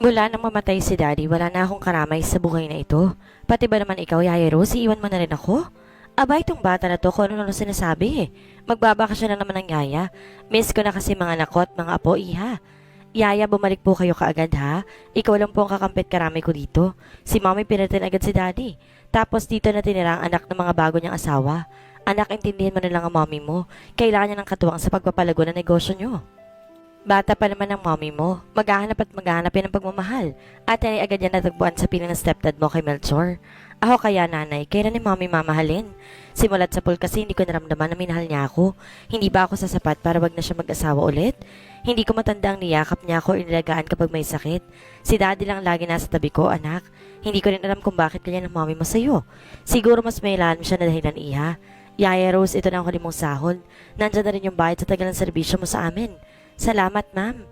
Mula nang mamatay si Daddy, wala na akong karamay sa buhay na ito. Pati ba naman ikaw, Yaya Rose, iwan mo na rin ako? Aba, itong bata na to, kung ano sinasabi eh. Magbabakasyon na naman ng Yaya. Miss ko na kasi mga anak ko at mga apo, iha. Yaya, bumalik po kayo kaagad ha. Ikaw lang po ang kakampit karami ko dito. Si Mommy pinatin agad si Daddy. Tapos dito na tinira ang anak ng mga bago niyang asawa. Anak, intindihin mo na lang ang mommy mo. Kailangan niya ng katuwang sa pagpapalago ng negosyo niyo. Bata pa naman ang mommy mo. Maghahanap yan ng pagmamahal. At yan ay agad yan natagpuan sa piling ng stepdad mo kay Melchor. Ako kaya nanay, kaya ni mommy mamahalin. Simulat sa pool kasi hindi ko naramdaman na minahal niya ako. Hindi ba ako sasapat para wag na siya mag-asawa ulit? Hindi ko matanda ang niyakap niya ako o inilagaan kapag may sakit. Si daddy lang lagi nasa tabi ko, anak. Hindi ko rin alam kung bakit ganyan ang mommy mo sa'yo. Siguro mas may ilan siya na dahilan, iha. Yaya Rose, ito na ang huli mong sahod. Nandyan na rin yung bayad sa tagal ng serbisyo mo sa amin. Salamat, ma'am.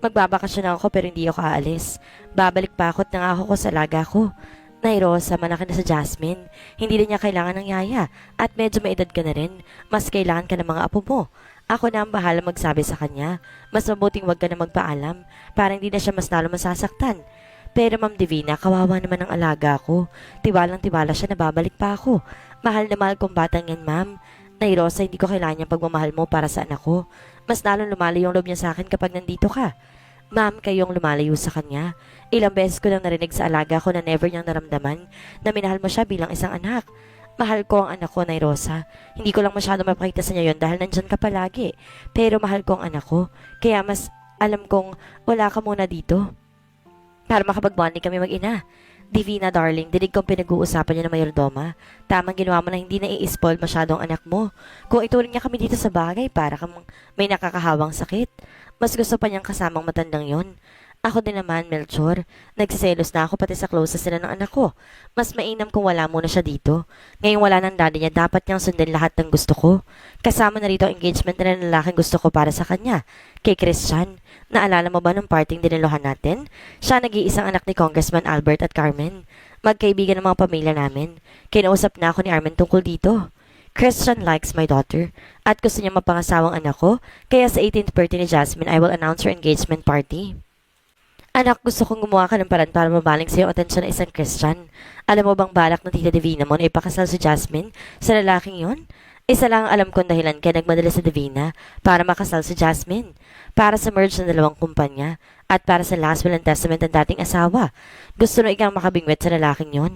Magbabakasyon ako pero hindi ako aalis. Babalik pa ako at nangako ko sa alaga ko. Nay Rosa, malaki na sa Jasmine. Hindi rin niya kailangan ng yaya. At medyo may edad ka na rin. Mas kailangan ka ng mga apo mo. Ako na ang bahala magsabi sa kanya. Mas mabuting wag ka na magpaalam para hindi na siya mas lalo masasaktan. Pero Ma'am Divina, kawawa naman ang alaga ko. Tiwalang-tiwala siya na babalik pa ako. Mahal na mahal kong batang yan, ma'am. Nay Rosa, hindi ko kailangan yung pagmamahal mo para sa anak ko. Mas lalong lumalayo yung loob niya sa akin kapag nandito ka. Ma'am, kayong lumalayo sa kanya. Ilang beses ko nang narinig sa alaga ko na never niyang naramdaman na minahal mo siya bilang isang anak. Mahal ko ang anak ko, Nay Rosa. Hindi ko lang masyado mapakita sa niya yon dahil nandyan ka palagi. Pero mahal ko ang anak ko. Kaya mas alam kong wala ka muna dito para makapag-bonding kami mag-ina. Divina, darling, dinig kong pinag-uusapan niyo na mayordoma. Tamang ginawa mo na hindi na i-spoil masyadong anak mo. Kung ituring niya kami dito sa bagay, para kang may nakakahawang sakit. Mas gusto pa niyang kasamang matandang yon. Ako din naman, Melchor. Nagsiselos na ako pati sa closest sila ng anak ko. Mas mainam kung wala muna siya dito. Ngayong wala ng daddy niya, dapat niyang sundin lahat ng gusto ko. Kasama na rito ang engagement na ng lalaking gusto ko para sa kanya. Kay Christian. Naalala mo ba nung parting dinilohan natin? Siya nag-iisang anak ni Congressman Albert at Carmen. Magkaibigan ng mga pamilya namin. Kinausap na ako ni Armen tungkol dito. Christian likes my daughter at gusto niya mapangasawang anak ko, kaya sa 18th birthday ni Jasmine, I will announce her engagement party. Anak, gusto kong gumawa ka ng paraan para mabaling sa iyong atensyon ng isang Christian. Alam mo bang balak ng tita Divina mo na ipakasal si Jasmine sa lalaking yon? Isa lang ang alam kong dahilan kaya nagmadala sa Divina para makasal si Jasmine. Para sa merge ng dalawang kumpanya at para sa last will and testament ng dating asawa. Gusto na ikang makabingwit sa lalaking yon.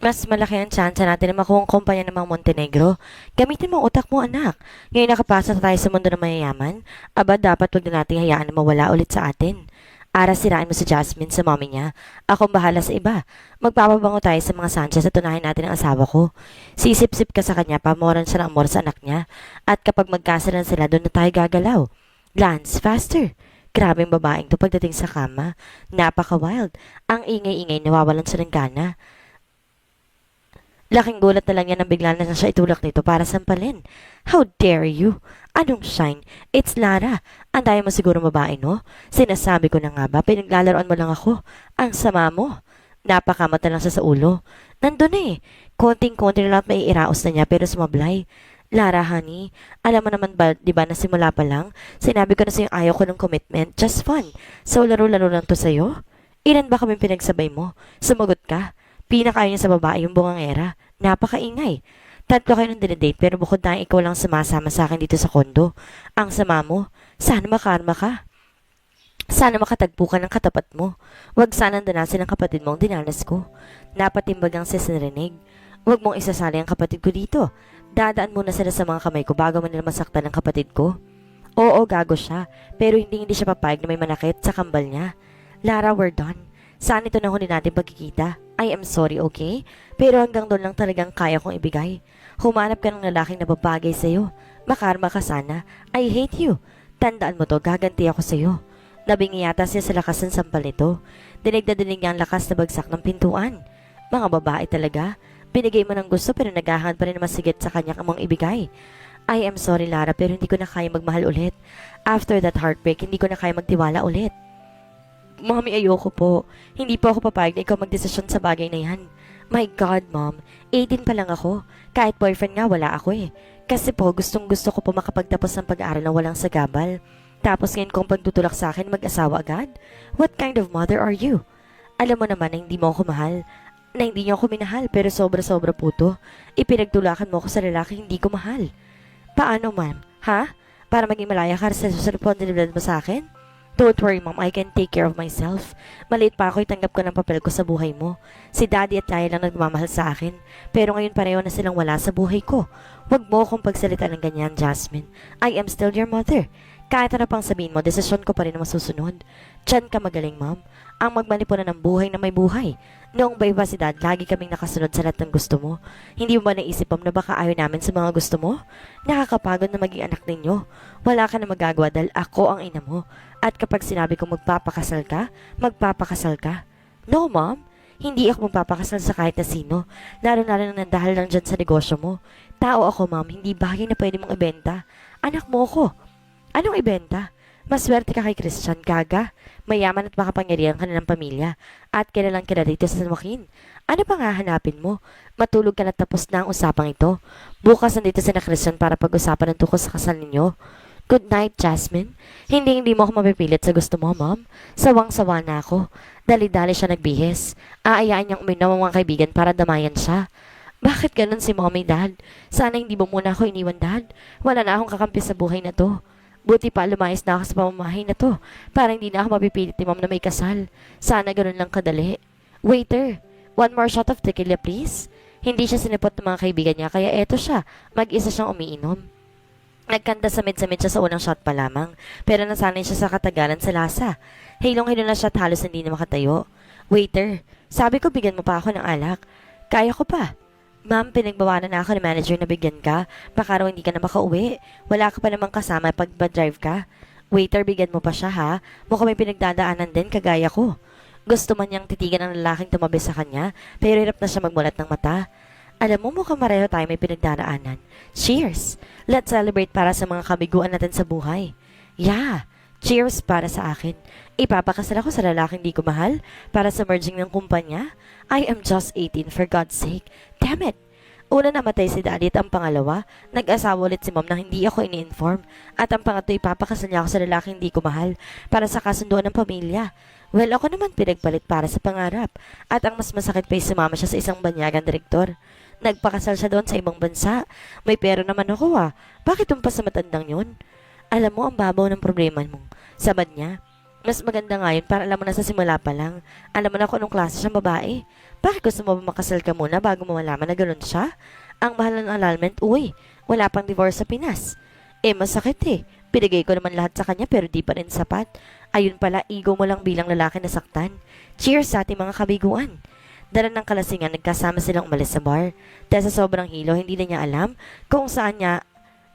Mas malaki ang tsansa natin na makuha ang kumpanya ng mga Montenegro. Gamitin mo ang utak mo, anak. Ngayon nakapasa na tayo sa mundo ng mayayaman, aba dapat wag na nating hayaan na mawala ulit sa atin. Ara, sirain mo si Jasmine sa mommy niya. Akong bahala sa iba. Magpapabango tayo sa mga Sanchez at tunahin natin ang asawa ko. Sisip-sip ka sa kanya, pamoran siya ng amor sa anak niya. At kapag magkasalan sila, doon na tayo gagalaw. Lance, faster! Grabeng babaeng to pagdating sa kama. Napaka-wild. Ang ingay-ingay, nawawalan siya ng gana. Laking gulat na lang yan nang bigla na siya itulak nito para sampalin. How dare you? Anong shine? It's Lara. Andayan mo siguro babae, no? Sinasabi ko na nga ba, pinaglalaroan mo lang ako. Ang sama mo. Napakamata lang siya sa ulo. Nandun eh. Konting-konti na lang maiiraos na niya pero sumablay. Lara, honey, alam mo naman ba, di ba na simula pa lang, sinabi ko na sa'yo ayaw ko ng commitment. Just fun. So, laro-laro lang to sa'yo? Ilan ba kami pinagsabay mo? Sumagot ka. Pinakain niya sa babae yung bungangera. Napakaingay. Tatlo kayo ng dinedate pero bukod na ikaw lang sumasama sa akin dito sa kondo. Ang sama mo. Sana makarma ka. Sana makatagpo ka ng katapat mo. Huwag sanang danasin ang kapatid mo ang dinanas ko. Napatimbag ang sisinrinig. Huwag mong isasali ang kapatid ko dito. Dadaan muna sila sa mga kamay ko bago mo nila masaktan ang kapatid ko. Oo, gago siya. Pero hindi siya papayag na may manakit sa kambal niya. Lara, we're done. Saan ito na huli natin pagkikita? I am sorry, okay? Pero hanggang doon lang talagang kaya kong ibigay. Humanap ka ng lalaking na babagay sa'yo. Makarma ka sana. I hate you. Tandaan mo to, gaganti ako sa'yo. Nabingi yata siya sa lakas ng sampal nito. Dinig na dinig niya ang lakas na bagsak ng pintuan. Mga babae talaga. Binigay mo ng gusto pero naghahangad pa rin na masigit sa kanya mong ibigay. I am sorry, Lara, pero hindi ko na kaya magmahal ulit. After that heartbreak, hindi ko na kaya magtiwala ulit. Mommy, ayoko po. Hindi po ako papayag na ikaw magdesisyon sa bagay na yan. My God, Mom. 18 pa lang ako. Kahit boyfriend nga, wala ako eh. Kasi po, gustong gusto ko po makapagtapos ng pag-aaral na walang sagabal. Tapos ngayon kung pagtutulak sa akin mag-asawa agad? What kind of mother are you? Alam mo naman na hindi mo ako mahal, na hindi niyo ako minahal pero sobra-sobra po to. Ipinagtulakan mo ako sa lalaki hindi ko mahal. Paano ma'am? Ha? Para maging malaya ka sa responsibilidad mo sa akin? Don't worry ma'am, I can take care of myself. Maliit pa ako, itanggap ko ng papel ko sa buhay mo. Si daddy at yaya lang nagmamahal sa akin. Pero ngayon pareho na silang wala sa buhay ko. Huwag mo akong pagsalita ng ganyan, Jasmine. I am still your mother. Kahit ano pang sabihin mo, desisyon ko pa rin ang masusunod. Diyan ka magaling, ma'am. Ang magmanipunan ng buhay na may buhay. Noong baybasidad, lagi kaming nakasunod sa lahat ng gusto mo. Hindi mo ba naisip, ma'am, na baka ayaw namin sa mga gusto mo? Nakakapagod na maging anak ninyo. Wala ka na magagawa dahil ako ang ina mo. At kapag sinabi ko magpapakasal ka, magpapakasal ka. No, ma'am. Hindi ako magpapakasal sa kahit na sino. Lalo-lalo na dahil lang dyan sa negosyo mo. Tao ako, ma'am. Hindi bagay na pwede mong ibenta. Anak mo ako. Anong ibenta? Maswerte ka kay Christian, gaga. Mayaman at makapangyarihan ka na ng pamilya. At kilalang kilala dito sa San Joaquin. Ano pang hahanapin mo? Matulog ka na tapos na ang usapang ito. Bukas nandito si na Christian para pag-usapan ng tukol sa kasal ninyo. Good night, Jasmine. Hindi mo ako mapipilit sa gusto mo, ma'am. Sawang-sawa na ako. Dali-dali siya nagbihis. Aayaan niyang uminom ang mga kaibigan para damayan siya. Bakit ganun si mommy, dad? Sana hindi mo muna ako iniwan, dad. Wala na akong kakampi sa buhay na to. Buti pa lumayas na ako sa pamamahay na to para hindi na ako mapipilit ni mom na may kasal. Sana ganun lang kadali. Waiter, one more shot of tequila please. Hindi siya sinipot ng mga kaibigan niya kaya eto siya, mag-isa siyang umiinom. Nagkanta samid-samid siya sa unang shot pa lamang pero nasanay siya sa katagalan sa lasa. Hilong-hilo na siya at halos hindi na makatayo. Waiter, sabi ko bigyan mo pa ako ng alak. Kaya ko pa. Ma'am, pinagbawanan na ako ng manager na bigyan ka. Baka raw hindi ka na makauwi. Wala ka pa namang kasama pag ba-drive ka. Waiter, bigyan mo pa siya ha. Mukhang may pinagdadaanan din kagaya ko. Gusto man niyang titigan ng lalaking tumabi sa kanya, pero hirap na siya magmulat ng mata. Alam mo, mukhang mareho tayo may pinagdadaanan. Cheers! Let's celebrate para sa mga kabiguan natin sa buhay. Yeah! Cheers para sa akin. Ipapakasal ako sa lalaking di ko mahal para sa merging ng kumpanya. I am just 18 for God's sake. Damn it! Una namatay si daddy at ang pangalawa, nag-asawa ulit si mom nang hindi ako ini-inform. At ang pangatlo ipapakasal niya ako sa lalaking di ko mahal para sa kasunduan ng pamilya. Well, ako naman pinagpalit para sa pangarap. At ang mas masakit pa sumama siya sa isang banyagang direktor. Nagpakasal siya doon sa ibang bansa. May pera naman ako ah. Bakit tumpas sa matandang yun? Alam mo, ang babaw ng problema mong sabad niya. Mas maganda nga yun para alam mo na sa simula pa lang. Alam mo na kung anong klase siyang babae. Bakit gusto mo ba makasal ka muna bago mo malaman na gano'n siya? Ang mahal ng annulment, uy, wala pang divorce sa Pinas. Masakit eh. Pinigay ko naman lahat sa kanya pero di pa rin sapat. Ayun pala, ego mo lang bilang lalaki na saktan. Cheers sa ating mga kabiguan. Dala ng kalasingan, nagkasama silang umalis sa bar. Dahil sa sobrang hilo, hindi na niya alam kung saan niya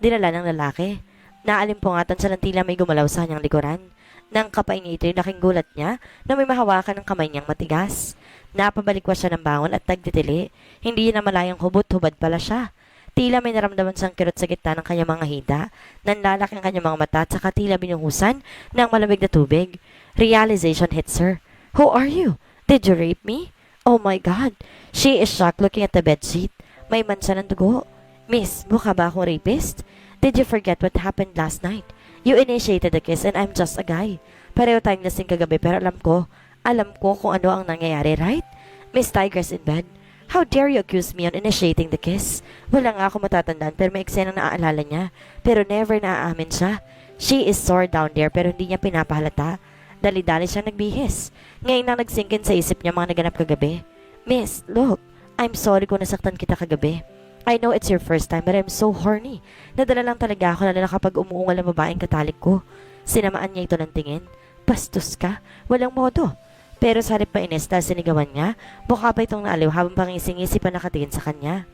dinala ng lalaki. Naalimpungatan siya ng tila may gumalaw sa kanyang likuran. Nang kapay niya ito, laking gulat niya na may mahawakan ng kamay niyang matigas. Napabalikwa siya ng bangon at nagtitili. Hindi niya na malayang hubot-hubad pala siya. Tila may naramdaman siyang kirot sa gitna ng kanyang mga hita. Nanlalaki ang kanyang mga mata at saka tila binuhusan ng malamig na tubig. Realization hits her. Who are you? Did you rape me? Oh my God! She is shocked looking at the bedsheet. May mansa ng dugo. Miss, mukha ba akong rapist? Did you forget what happened last night? You initiated the kiss and I'm just a guy. Pareho tayong lasing kagabi pero alam ko kung ano ang nangyayari, right? Miss Tiger's in bed. How dare you accuse me on initiating the kiss? Wala nga ako matatandaan pero may eksenang naaalala niya. Pero never naaamin siya. She is sore down there pero hindi niya pinapahalata. Dali-dali siya nagbihis. Ngayon lang nagsingkin sa isip niya mga naganap kagabi. Miss, look, I'm sorry kung nasaktan kita kagabi. I know it's your first time but I'm so horny. Nadala lang talaga ako lalo na kapag umuungal ang babaeng katalik ko. Sinamaan niya ito ng tingin. Bastos ka? Walang modo. Pero sa halip mainis dahil sinigawan niya, mukha pa itong naaliw habang pangising-isip pa nakatingin sa kanya.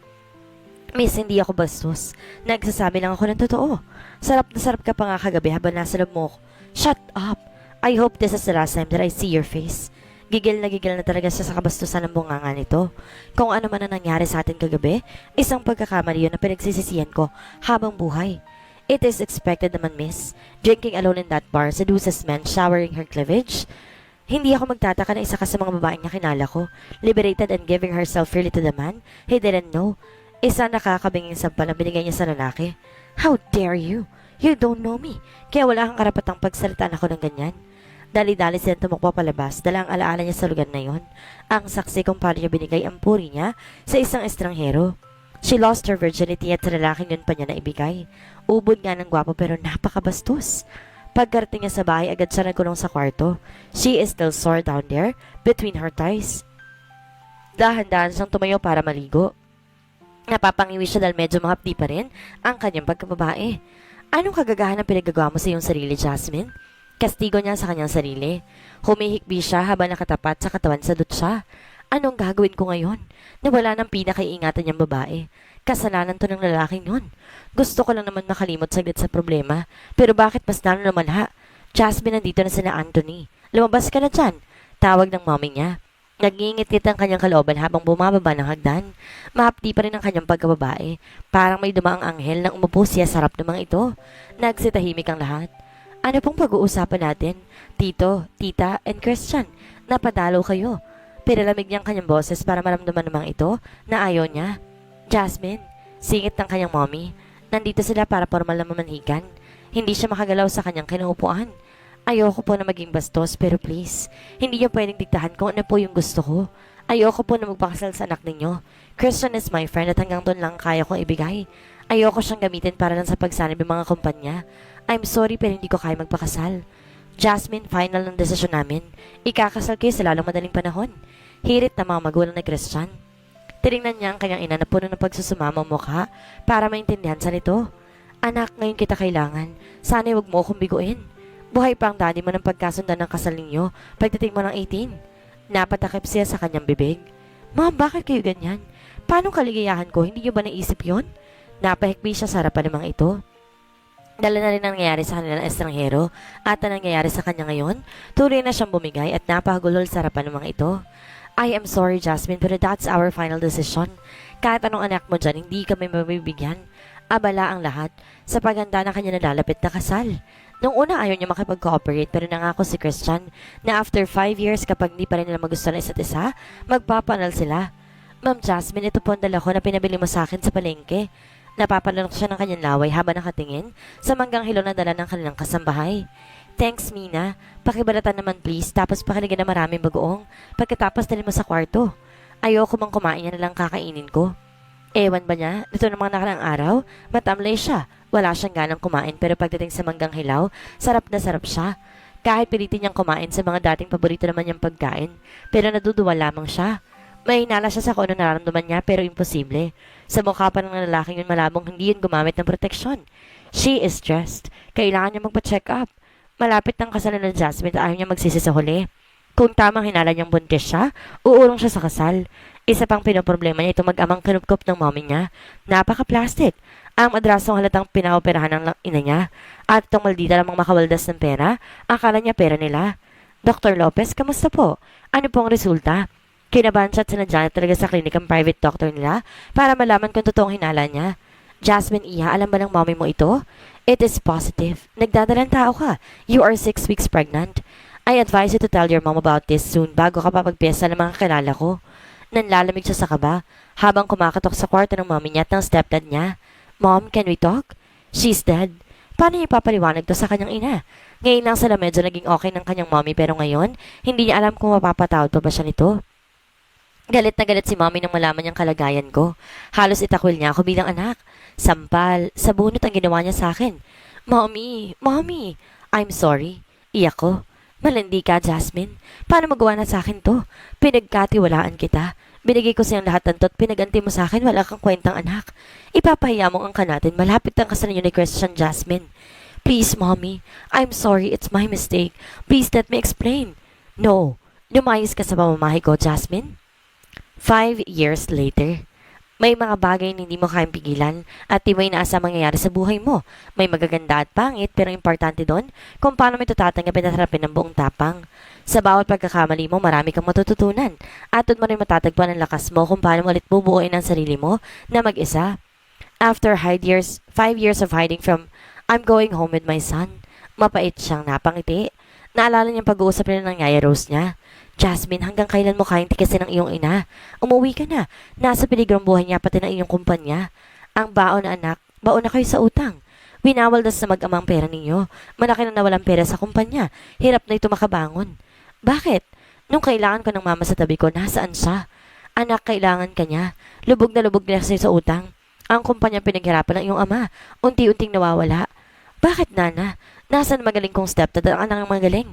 Miss, hindi ako bastos. Nagsasabi lang ako ng totoo. Sarap na sarap ka pa nga kagabi habang nasa loob mo. Shut up! I hope this is the last time that I see your face. Gigil na talaga siya sa kabastusan ng bunganga nito. Kung ano man ang nangyari sa atin kagabi, isang pagkakamali yun na pinagsisisihan ko habang buhay. It is expected naman, miss. Drinking alone in that bar seduces men showering her cleavage. Hindi ako magtataka na isa ka sa mga babaeng niya kinala ko. Liberated and giving herself freely to the man he didn't know. Isa nakakabinging sampal ang binigay niya sa lalaki. How dare you? You don't know me, kaya wala kang karapatang pagsalitaan ako ng ganyan. Dali-dali silang tumakbo palabas, dala ang alaala niya sa lugar na yon. Ang saksi kung paano niya binigay ang puri niya sa isang estranghero. She lost her virginity at sa lalaking yun pa niya na ibigay. Ubod nga ng gwapo pero napakabastos. Pagkarating niya sa bahay, agad siya nagkulong sa kwarto. She is still sore down there, between her thighs. Dahan-dahan siyang tumayo para maligo. Napapangiwi siya dahil medyo mahapdi pa rin ang kanyang pagkababae. Anong kagagahan ang pinagagawa mo sa iyong sarili, Jasmine? Kastigo niya sa kanyang sarili. Humihikbi siya habang nakatapat sa katawan sa dutsa. Anong gagawin ko ngayon? Nawala ng pinakaiingatan niyang babae. Kasalanan to ng lalaking yun. Gusto ko lang naman makalimot saglit sa problema. Pero bakit mas lalo namalha? Jasmine, nandito na sina Anthony. Lumabas ka na dyan. Tawag ng mommy niya. Nag-iingit-ngit ang kanyang kalooban habang bumababa ng hagdan. Mahapdi pa rin ang kanyang pagkababae. Parang may dumaang anghel na umupo siya sa harap ng mga ito. Nagsitahimik ang lahat. Ano pong pag-uusapan natin? Tito, tita, and Christian, napadalo kayo. Pinalamig niyang kanyang boses para maramdaman namang ito na ayaw niya. Jasmine, singit ng kanyang mommy. Nandito sila para formal na mamanhikan. Hindi siya makagalaw sa kanyang kinaupuan. Ayoko po na maging bastos pero please, hindi niyo pwedeng diktahan kung ano po yung gusto ko. Ayoko po na magpakasal sa anak ninyo. Christian is my friend at hanggang doon lang kaya kong ibigay. Ayoko siyang gamitin para lang sa pagsanib ng mga kumpanya. I'm sorry pero hindi ko kaya magpakasal. Jasmine, final ng desisyon namin. Ikakasal kayo sa lalong madaling panahon. Hirit na mga magulang na Christian. Tinignan niya ang kanyang ina na puno ng pagsusumama ang mukha para maintindihan sa nito. Anak, ngayon kita kailangan. Sana huwag mo akong biguin. Buhay pa ang daddy mo ng pagkasundan ng kasal ninyo pagdating mo ng 18. Napatakip siya sa kanyang bibig. Ma'am, bakit kayo ganyan? Paano kaligayahan ko? Hindi niyo ba naisip yon? Napahikbi siya sa harapan ng mga ito. Dala na rin ang nangyayari sa kanila ng estranghero at ang nangyayari sa kanya ngayon, tuloy na siyang bumigay at napahagulol sa harapan ng mga ito. I am sorry, Jasmine, but that's our final decision. Kahit anong anak mo dyan, hindi kami mabibigyan. Abala ang lahat sa paghanda na kanya nalalapit na kasal. Nung una ayaw niya makipag-cooperate pero nangako si Christian na after 5 years kapag hindi pa rin nila magustuhan isa't isa, magpapanal sila. Ma'am Jasmine, ito po ang dala ko na pinabili mo sa akin sa palengke. Napapalanok siya ng kanyang laway habang nakatingin sa manggang hilo na dala ng kanilang kasambahay. Thanks, Mina. Pakibalatan naman please, tapos pakiligan na maraming bagoong. Pagkatapos dalhin mo sa kwarto. Ayoko mang kumain niya na lang kakainin ko. Ewan ba niya, dito ng mga nakarang araw, matamlay siya. Wala siyang ganang kumain pero pagdating sa manggang hilaw, sarap na sarap siya. Kahit pilitin niyang kumain sa mga dating paborito naman niyang pagkain, pero naduduwa lamang siya. May hinala siya sa kung ano nararamdaman niya pero imposible. Sa mukha pa ng lalaking yun malabong hindi yun gumamit ng proteksyon. She is stressed. Kailangan niya magpa-check up. Malapit ng kasalan ng Jasmine at ayaw niya magsisi sa huli. Kung tamang hinala niyang buntis siya, uurong siya sa kasal. Isa pang pinoproblema niya ito mag-amang kinupkop ng mommy niya. Napaka-plastic. Ang madrasong halatang pinaoperahan ng ina niya. At itong maldita lamang makawaldas ng pera, akala niya pera nila. Dr. Lopez, kamusta po? Ano pong resulta? Kinabahan siya at sinadya niya talaga sa klinik ang private doctor nila para malaman kung totoong hinala niya. Jasmine, Iha, alam ba ng mommy mo ito? It is positive. Nagdadalang tao ka. You are 6 weeks pregnant. I advise you to tell your mom about this soon bago ka papagpiyesa ng mga kilala ko. Nanlalamig siya sa kaba habang kumakatok sa kwarto ng mommy niya at ng stepdad niya. Mom, can we talk? She's dead. Paano niya ipapaliwanag to sa kanyang ina? Ngayon lang sila medyo naging okay ng kanyang mommy pero ngayon, hindi niya alam kung mapapatawad pa ba siya nito. Galit na galit si mommy nang malaman niyang kalagayan ko. Halos itakwil niya ako bilang anak. Sampal, sabunot ang ginawa niya sa akin. Mommy, mommy, I'm sorry. Iyak ko. Malandi ka, Jasmine. Paano magawa na sa akin to? Pinagkatiwalaan kita. Binigay ko siyang lahat ng to at pinaganti mo sa akin, wala kang kwentang anak. Ipapahiya mo ang angka natin, malapit ang kasalan niyo ni Christian, Jasmine. Please, mommy, I'm sorry, it's my mistake. Please let me explain. No, lumayas ka sa pamamahay ko, Jasmine. 5 years later, may mga bagay na hindi mo kayang pigilan at di mo inaasa mangyayari sa buhay mo. May magaganda at pangit pero importante doon kung paano mo ito tatanggapin at harapin ng buong tapang. Sa bawat pagkakamali mo, marami kang matututunan at doon mo rin matatagpuan ang lakas mo kung paano mo ulit bubuuin ang sarili mo na mag-isa. After 5 years of hiding from I'm going home with my son, mapait siyang napangiti. Naalala niyang pag-uusap nila ng Yaya Rose niya. Jasmine, hanggang kailan mo kayang tikisin ng iyong ina? Umuwi ka na. Nasa peligrong buhay niya pati ng iyong kumpanya. Ang baon na anak, baon na kayo sa utang. Winawaldas na mag-amang pera ninyo. Malaki na nawalang pera sa kumpanya. Hirap na ito makabangon. Bakit? Nung kailangan ko ng mama sa tabi ko, nasaan siya? Anak, kailangan ka niya. Lubog na sa'yo sa utang. Ang kumpanya pinaghirapan ng iyong ama. Unti-unting nawawala. Bakit, Nana? Nasaan magaling kong stepdad ang anak ng magaling?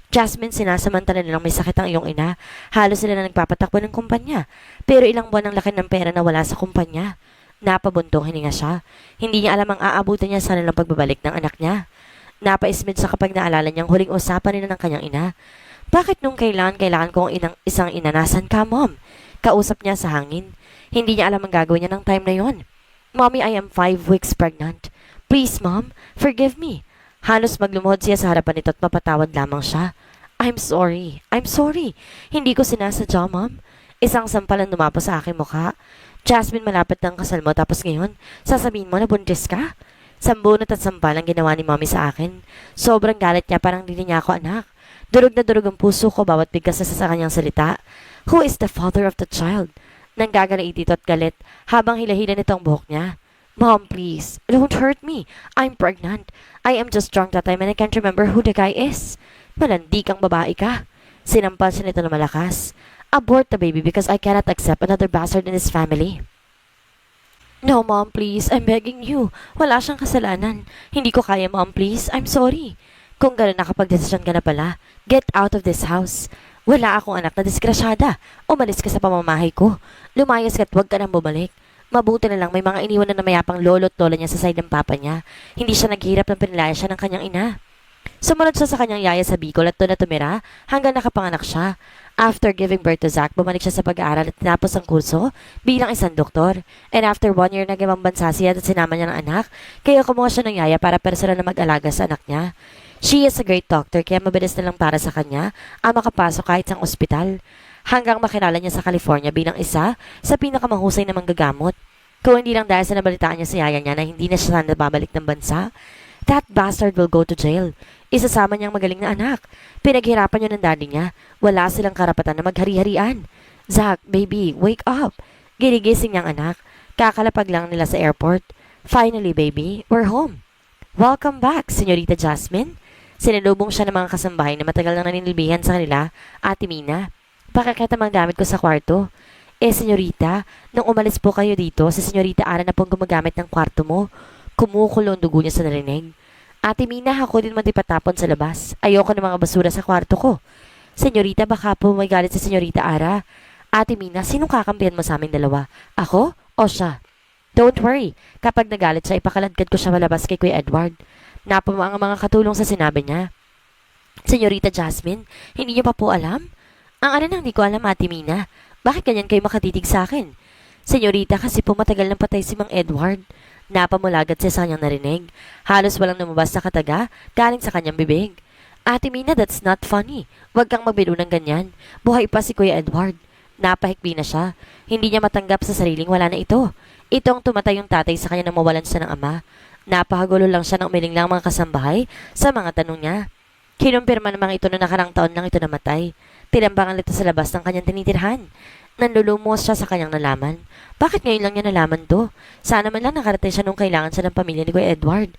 Jasmine, sinasamantala nilang may sakit ang iyong ina. Halos sila na nagpapatakbo ng kumpanya. Pero ilang buwan ang laki ng pera na wala sa kumpanya. Napabuntong hininga siya. Hindi niya alam ang aabutin niya sa nilang pagbabalik ng anak niya. Napaismid sa kapag naalala niyang huling usapan nila ng kanyang ina. Bakit nung kailangan ko ang isang inanasan ka, Mom? Kausap niya sa hangin. Hindi niya alam ang gagawin niya ng time na yon. Mommy, I am 5 weeks pregnant. Please, Mom, forgive me. Halos maglumuhod siya sa harapan nito at mapatawad lamang siya. I'm sorry. Hindi ko sinasadya, Mom. Isang sampalan dumapo sa aking mukha. Jasmine, malapit ng kasal mo tapos ngayon, sasabihin mo na buntis ka? Sambunot at sampal ang ginawa ni Mommy sa akin. Sobrang galit niya, parang hindi niya ako anak. Durog na durog ang puso ko bawat bigkas sa kanyang salita. Who is the father of the child? Nanggagalit dito at galit habang hilahila nito ang buhok niya. Mom, please, don't hurt me. I'm pregnant. I am just drunk that time and I can't remember who the guy is. Malandi kang babae ka. Sinampal siya nito na malakas. Abort the baby because I cannot accept another bastard in this family. No, Mom, please. I'm begging you. Wala siyang kasalanan. Hindi ko kaya, Mom, please. I'm sorry. Kung gano'n nakapag-desisyon ka na pala, get out of this house. Wala akong anak na disgrasyada. Umalis ka sa pamamahay ko. Lumayas ka at huwag ka nang bumalik. Mabuti na lang may mga iniwan na mayapang lolo at lola niya sa side ng papa niya. Hindi siya naghihirap ng pinilaya siya ng kanyang ina. Sumunod siya sa kanyang yaya sa Bicol at doon na tumira hanggang nakapanganak siya. After giving birth to Zach, bumalik siya sa pag-aaral at tinapos ang kurso bilang isang doktor. And after 1 year nag-ibang bansa siya at sinama niya ng anak, kaya kumuha siya ng yaya para personal na mag-alaga sa anak niya. She is a great doctor kaya mabilis na lang para sa kanya ang makapasok kahit sa ospital. Hanggang makilala niya sa California bilang isa sa pinakamahusay na manggagamot. Kung hindi lang dahil sa nabalitaan niya sa yaya niya na hindi na siya nababalik ng bansa, that bastard will go to jail. Isasama niyang magaling na anak. Pinaghirapan niyo ng daddy niya. Wala silang karapatan na maghari-harian. Zach, baby, wake up. Ginigising niyang anak. Kakalapag lang nila sa airport. Finally, baby, we're home. Welcome back, Senyorita Jasmine. Sinalubong siya ng mga kasambahay na matagal nang naninilbihan sa kanila, Ate Mina. Pakakita mga gamit ko sa kwarto. Senyorita, nung umalis po kayo dito, si Senyorita Ara na pong gumagamit ng kwarto mo. Kumukulo ang dugo niya sa narinig. Ate Mina, ako din matipatapon sa labas. Ayoko ng mga basura sa kwarto ko. Senyorita, baka po may galit si Senyorita Ara. Ate Mina, sinong kakampihan mo sa aming dalawa? Ako o siya? Don't worry. Kapag nagalit siya, ipakaladkad ko siya malabas kay Kuya Edward. Napama ang mga katulong sa sinabi niya. Senyorita Jasmine, hindi niyo pa po alam? Ang alin ang hindi ko alam, Ate Mina. Bakit ganyan kayo makatitig sa akin? Senyorita, kasi po matagal nang patay si Mang Edward. Napamulagat siya sa kanyang narinig. Halos walang lumabas na kataga galing sa kanyang bibig. Ate Mina, that's not funny. Huwag kang magbiro ng ganyan. Buhay pa si Kuya Edward. Napahikbi na siya. Hindi niya matanggap sa sariling wala na ito. Ito ang tumatay yung tatay sa kanya nang mawalan siya ng ama. Napahagulo lang siya ng umiling lang mga kasambahay sa mga tanong niya. Kinumpirma namang ito na nakarang taon lang ito namatay. Tinambangan ito sa labas ng kanyang tinitirhan. Nanlulumos siya sa kanyang nalaman. Bakit ngayon lang niya nalaman to? Sana man lang nakarating siya nung kailangan siya ng pamilya ni Kuya Edward.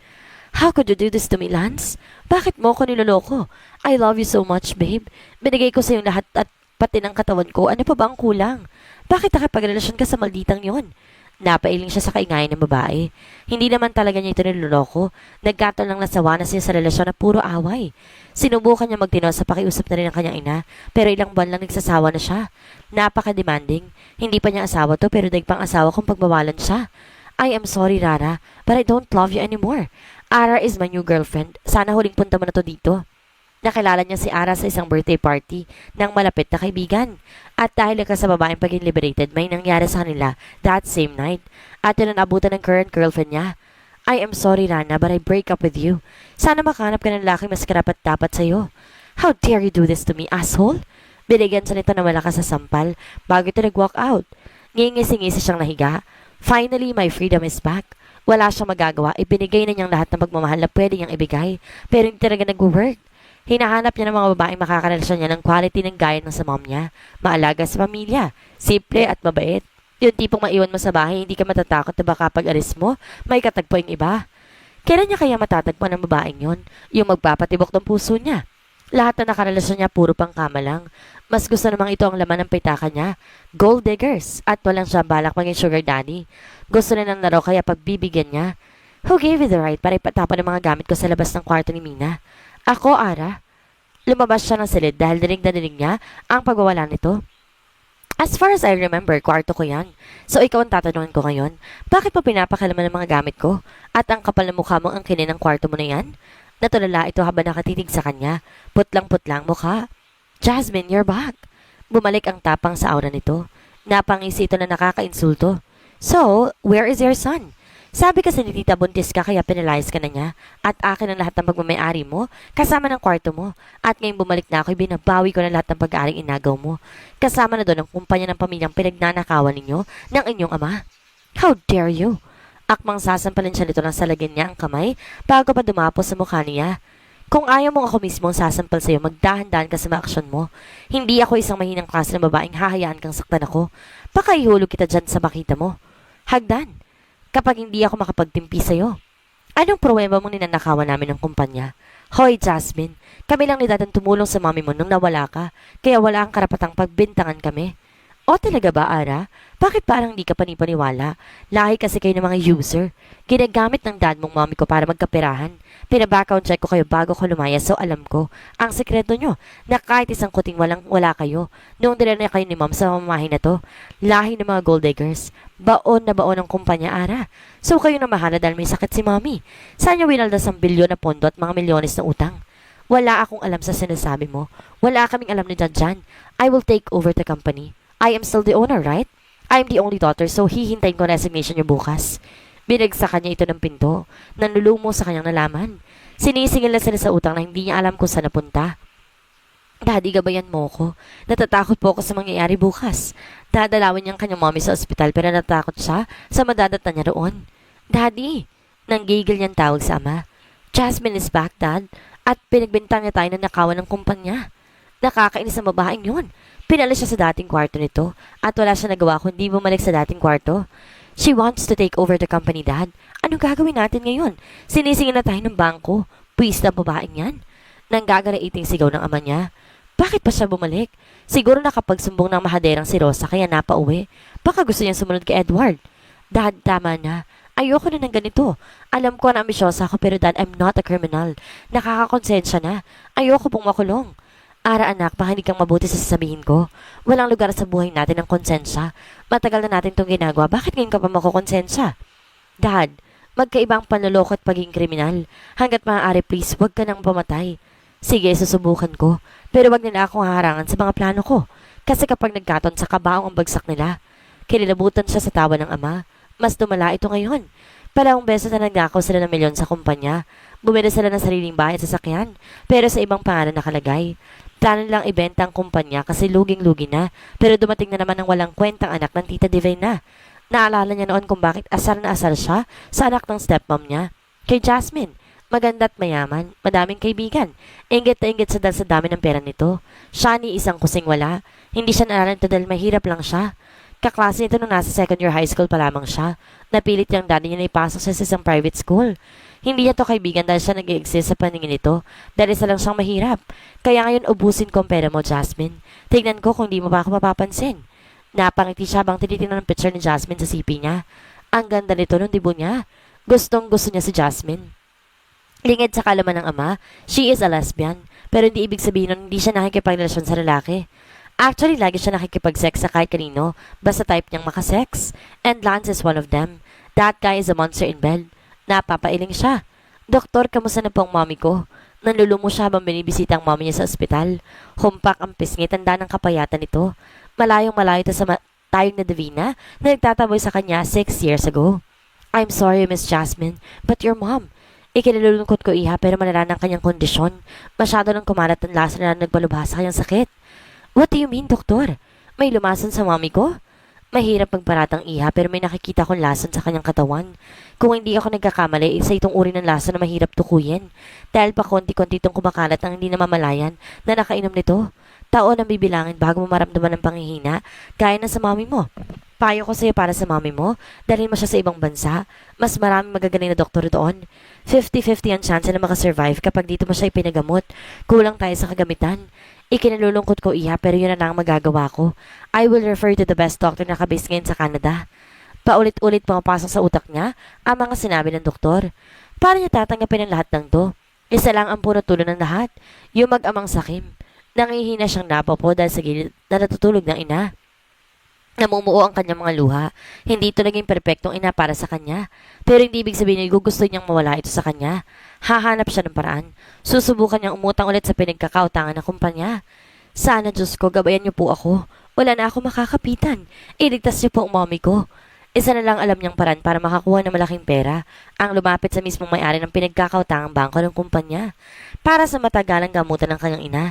How could you do this to me, Lance? Bakit mo ko niloloko? I love you so much, babe. Binigay ko sa yung lahat at pati ng katawan ko. Ano pa ba ang kulang? Bakit nakipagrelasyon ka sa malditang yon? Napailing siya sa kaingayan ng babae. Hindi naman talaga niya ito niloloko. Nagkataon lang nasawa na siya sa relasyon na puro away. Sinubukan niya magtino sa pakiusap na rin ng kanyang ina, pero ilang buwan lang nagsasawa na siya. Napaka-demanding. Hindi pa niya asawa to pero pang asawa kung pagbawalan siya. I am sorry, Rara, but I don't love you anymore. Ara is my new girlfriend. Sana huling punta mo na to dito. Nakilala niya si Ara sa isang birthday party ng malapit na kaibigan. At dahil ka sa babaeng paging liberated, may nangyari sa kanila that same night. At yun ang abutan ng current girlfriend niya. I am sorry, Rana, but I break up with you. Sana makahanap ka ng lalaki mas karapat dapat sa'yo. How dare you do this to me, asshole? Binigyan siya nito na malakas sa sampal bago ito nag-walk out. Ngingisi-ngisi siyang nahiga. Finally, my freedom is back. Wala siyang magagawa. Ibinigay na niyang lahat ng pagmamahal na pwede niyang ibigay. Pero hindi talaga nag-work. Hinahanap niya ng mga babaeng makakarelasyon niya ng quality ng gaya ng sa mom niya. Maalaga sa pamilya. Simple at mabait. Yung tipong maiwan mo sa bahay, hindi ka matatakot na baka pag alis mo, may katagpo yung iba. Kailan niya kaya matatagpuan ng babaeng yon? Yung magpapatibok ng puso niya. Lahat na nakarelasyon niya puro pangkama lang. Mas gusto namang ito ang laman ng pitaka niya. Gold diggers. At walang siyang balak maging sugar daddy. Gusto na ng laro kaya pagbibigyan niya. Who gave you the right para ipatapon ang mga gamit ko sa labas ng kwarto ni Mina? Ako, Ara. Lumabas siya ng silid dahil dinig na dinig niya ang pagwawala nito. As far as I remember, kwarto ko yan. So ikaw ang tatanungin ko ngayon, bakit mo pinapakalaman ng mga gamit ko? At ang kapal na mukha mong angkinin ng kwarto mo na yan? Natulala ito habang nakatitig sa kanya. Putlang-putlang mukha. Jasmine, you're back. Bumalik ang tapang sa aura nito. Napangisi ito na nakakainsulto. So, where is your son? Sabi kasi ni Tita buntis ka kaya pinalayas ka na niya at akin ang lahat ng pagmamayari mo kasama ng kwarto mo at ngayong bumalik na ako binabawi ko na lahat ng pag-aaring inagaw mo kasama na doon ang kumpanya ng pamilyang pinagnanakawan ninyo ng inyong ama. How dare you? Akmang sasampalin siya nito ng salagyan niya ang kamay bago pa dumapos sa mukha niya. Kung ayaw mong ako mismo ang sasampal sa'yo, magdahan-dahan ka sa mga aksyon mo. Hindi ako isang mahinang klase ng babaeng hahayaan kang saktan ako. Baka ihulog kita dyan sa makita mo. Hagdan. Kapag hindi ako makapagtimpi sa'yo. Anong problema mong ninanakawan namin ng kumpanya? Hoy, Jasmine, kami lang ni Dad ang tumulong sa mami mo nung nawala ka, kaya wala ang karapatang pagbintangan kami. O talaga ba, Ara? Bakit parang hindi ka panipaniwala? Lahi kasi kayo ng mga user. Ginagamit ng dad mong mami ko para magkaperahan. Pina-background check ko kayo bago ko lumayas so alam ko. Ang sekreto nyo, na kahit isang kuting wala kayo. Noong dila na kayo ni mom sa mamahay na to. Lahi ng mga gold diggers. Baon na baon ng kumpanya, Ara. So kayo na mahala dahil may sakit si mami. Saan nyo winaldas ang bilyon na pondo at mga milyones na utang? Wala akong alam sa sinasabi mo. Wala kaming alam ni Dad Jan. I will take over the company. I am still the owner, right? I am the only daughter, so hihintayin ko resignation niyo bukas. Binagsakan niya ito ng pinto. Nanlulumo sa kanyang nalaman. Sinisingil na sila sa utang na hindi niya alam kung saan napunta. Daddy, gabayan mo ko. Natatakot po ako sa mangyayari bukas. Dadalawin niya ang kanyang mommy sa ospital pero natatakot siya sa madadatan niya roon. Daddy! Nanggigil niyang tawag sa ama. Jasmine is back, Dad. At pinagbintang niya tayo na nakawan ng kumpanya. Nakakainis ang babaeng yun. Pinalis siya sa dating kwarto nito at wala siya nagawa kundi bumalik sa dating kwarto. She wants to take over the company, Dad. Anong gagawin natin ngayon? Sinisingin na tayo ng bangko. Puwis na babaeng yan. Nanggagara-iting sigaw ng ama niya. Bakit pa siya bumalik? Siguro nakapagsumbong ng mahaderang si Rosa kaya napauwi. Baka gusto niyang sumunod kay Edward. Dad, tama na. Ayoko na ng ganito. Alam ko na ambisyosa ako pero Dad, I'm not a criminal. Nakakakonsensya na. Ayoko pong makulong. Ara anak, makinig kang mabuti sa sasabihin ko. Walang lugar sa buhay natin ng konsensya. Matagal na natin itong ginagawa. Bakit ngayon ka pa makukonsensya? Dad, magkaibang panloloko at pagiging kriminal. Hanggat maaari please, huwag ka nang pamatay. Sige, susubukan ko. Pero wag nila akong haharangan sa mga plano ko. Kasi kapag nagkaton sa kabaong ang bagsak nila, kinilabutan siya sa tawa ng ama. Mas dumala ito ngayon. Palawang beses na nagnakaw sila ng milyon sa kumpanya. Bumili sila ng sariling bahay at sasakyan. Pero sa ibang pangalan nakalagay. Plano lang ibenta ang kumpanya kasi luging-lugi na. Pero dumating na naman ang walang kwentang anak ng Tita Divina. Naalala niya noon kung bakit asar na asar siya sa anak ng stepmom niya. Kay Jasmine, maganda at mayaman, madaming kaibigan. Inggit na inggit sa dahil sa dami ng pera nito. Siya ni isang kusing wala. Hindi siya naalala dahil mahirap lang siya. Kaklase nito nung nasa second year high school pa lamang siya. Napilit niyang daddy niya na ipasok siya sa isang private school. Hindi niya to kaibigan dahil siya nag-exist sa paningin nito. Dahil isa lang siyang mahirap. Kaya ngayon ubusin ko ang pera mo, Jasmine. Tignan ko kung di mo ba ako mapapansin. Napangiti siya bang tinitingnan ng picture ni Jasmine sa sipi niya. Ang ganda nito nung dibo niya. Gustong gusto niya si Jasmine. Lingid sa kalaman ng ama, she is a lesbian. Pero hindi ibig sabihin nun hindi siya nakikipagrelasyon sa lalaki. Actually, lagi siya nakikipag-sex sa kahit kanino, basta type niyang makasex. And Lance is one of them. That guy is a monster in bed. Napapailing siya. Doktor, kamusta na po ang mommy ko? Nanlulumo siya habang binibisita ang mommy niya sa ospital. Humpak ang pisngi, tanda ng kapayatan nito. Malayong malayo ito sa tayong na Divina na nagtataboy sa kanya 6 years ago. I'm sorry, Miss Jasmine, but your mom. Ikinalulungkot ko iha pero malala ng kanyang kondisyon. Masyado nang kumalat ang lasa na nagbalubha sa kanyang sakit. What do you mean, doktor? May lumason sa mami ko? Mahirap magparatang iha pero may nakikita akong lason sa kanyang katawan. Kung hindi ako nagkakamali, isa itong uri ng lason na mahirap tukuyin. Dahil pa konti-konti itong kumakalat ang hindi namamalayan na nakainom nito. Taon ang bibilangin bago mo maramdaman ng panghihina, gaya na sa mami mo. Payo ko sa'yo para sa mami mo, dalhin mo siya sa ibang bansa. Mas maraming magagaling na doktor doon. 50-50 ang chance na makasurvive kapag dito mo siya ipinagamot. Kulang tayo sa kagamitan. Ikinalulungkot ko iya pero yun na lang ang magagawa ko. I will refer to the best doctor na kabis ngayon sa Canada. Paulit-ulit pumapasok sa utak niya ang mga sinabi ng doktor. Paano niya tatanggapin ang lahat ng to? Isa lang ang punot dulo ng lahat, yung mag-amang sakim. Nangihina siyang napapo dahil sa gilid na natutulog ng ina. Namumuo ang kanyang mga luha. Hindi ito naging perpektong ina para sa kanya. Pero hindi ibig sabihin na gusto niyang mawala ito sa kanya. Hahanap siya ng paraan. Susubukan niyang umutang ulit sa pinagkakautangan ng kumpanya. Sana Diyos ko, gabayan niyo po ako. Wala na ako makakapitan. Iligtas niyo po ang mommy ko. Isa na lang alam niyang paraan para makakuha ng malaking pera. Ang lumapit sa mismong may-ari ng pinagkakautangang bangko ng kumpanya. Para sa matagalang gamutan ng kanyang ina.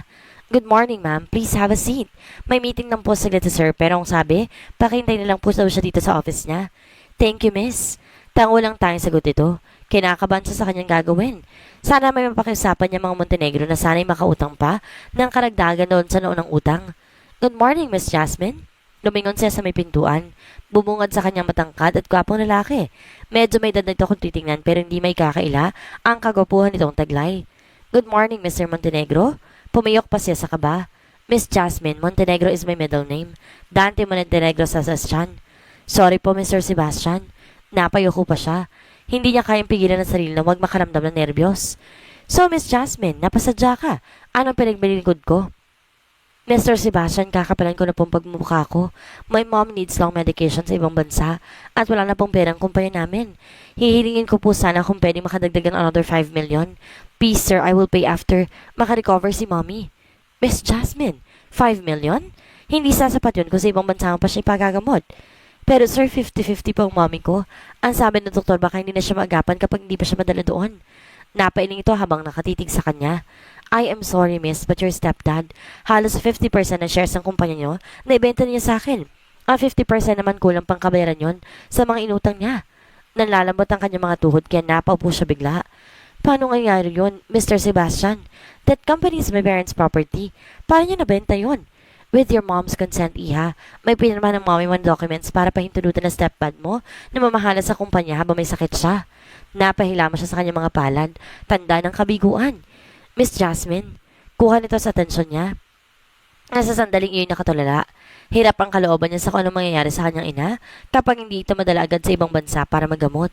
Good morning, ma'am. Please have a seat. May meeting lang po saglit sir, pero ang sabi, pakintay na lang po daw siya dito sa office niya. Thank you, miss. Tango lang tayong sagot ito. Kinakabahan siya sa kanyang gagawin. Sana may mapakiusapan niya mga Montenegro na sana'y makautang pa ng karagdagan doon sa noon ng utang. Good morning, Miss Jasmine. Lumingon siya sa may pintuan. Bumungad sa kanyang matangkad at gwapong lalaki. Medyo may dadagdag kung titingnan pero hindi may kakaila ang kagwapuhan nitong taglay. Good morning, Mr. Montenegro. Pumiyok pa siya sa kaba. Miss Jasmine, Montenegro is my middle name. Dante Montenegro sa Sebastian. Sorry po, Mr. Sebastian. Napayoko pa siya. Hindi niya kayang pigilan ng sarili na huwag makaramdam ng nerbiyos. So, Miss Jasmine, napasadya ka. Anong pinagbalingkod ko? Mr. Sebastian, kakapalan ko na pong pagmumukha ko. My mom needs long medication sa ibang bansa at wala na pong perang kumpanya namin. Hihilingin ko po sana kung pwede makadagdagan another 5 million. Please, sir, I will pay after makarecover si mommy. Miss Jasmine, 5 million? Hindi sasapat yun kung sa ibang bansa pa siya ipagagamot. Pero sir, 50-50 po ang mommy ko. Ang sabi ng doktor, baka hindi na siya maagapan kapag hindi pa siya madala doon. Napailing ito habang nakatitig sa kanya. I am sorry, miss, but your stepdad, halos 50% ng shares ng kumpanya niyo, naibenta niya sa akin. Ang 50% naman kulang pang kabayaran yon sa mga inutang niya. Nanlalambot ang kanyang mga tuhod kaya napaupo siya bigla. Paano nangyari yun, Mr. Sebastian? That company is my parents' property. Paano niya nabenta yun? With your mom's consent, iha, may pinirma ng mommy mo ng documents para pahintulutan ng stepdad mo na mamahala sa kumpanya habang may sakit siya. Napahilama siya sa kanyang mga palad, tanda ng kabiguan. Miss Jasmine, kuha nito sa atensyon niya. Nasa sandaling iyon nakatulala. Hirap ang kalooban niya sa kung anong mangyayari sa kanyang ina kapag hindi ito madala agad sa ibang bansa para magamot.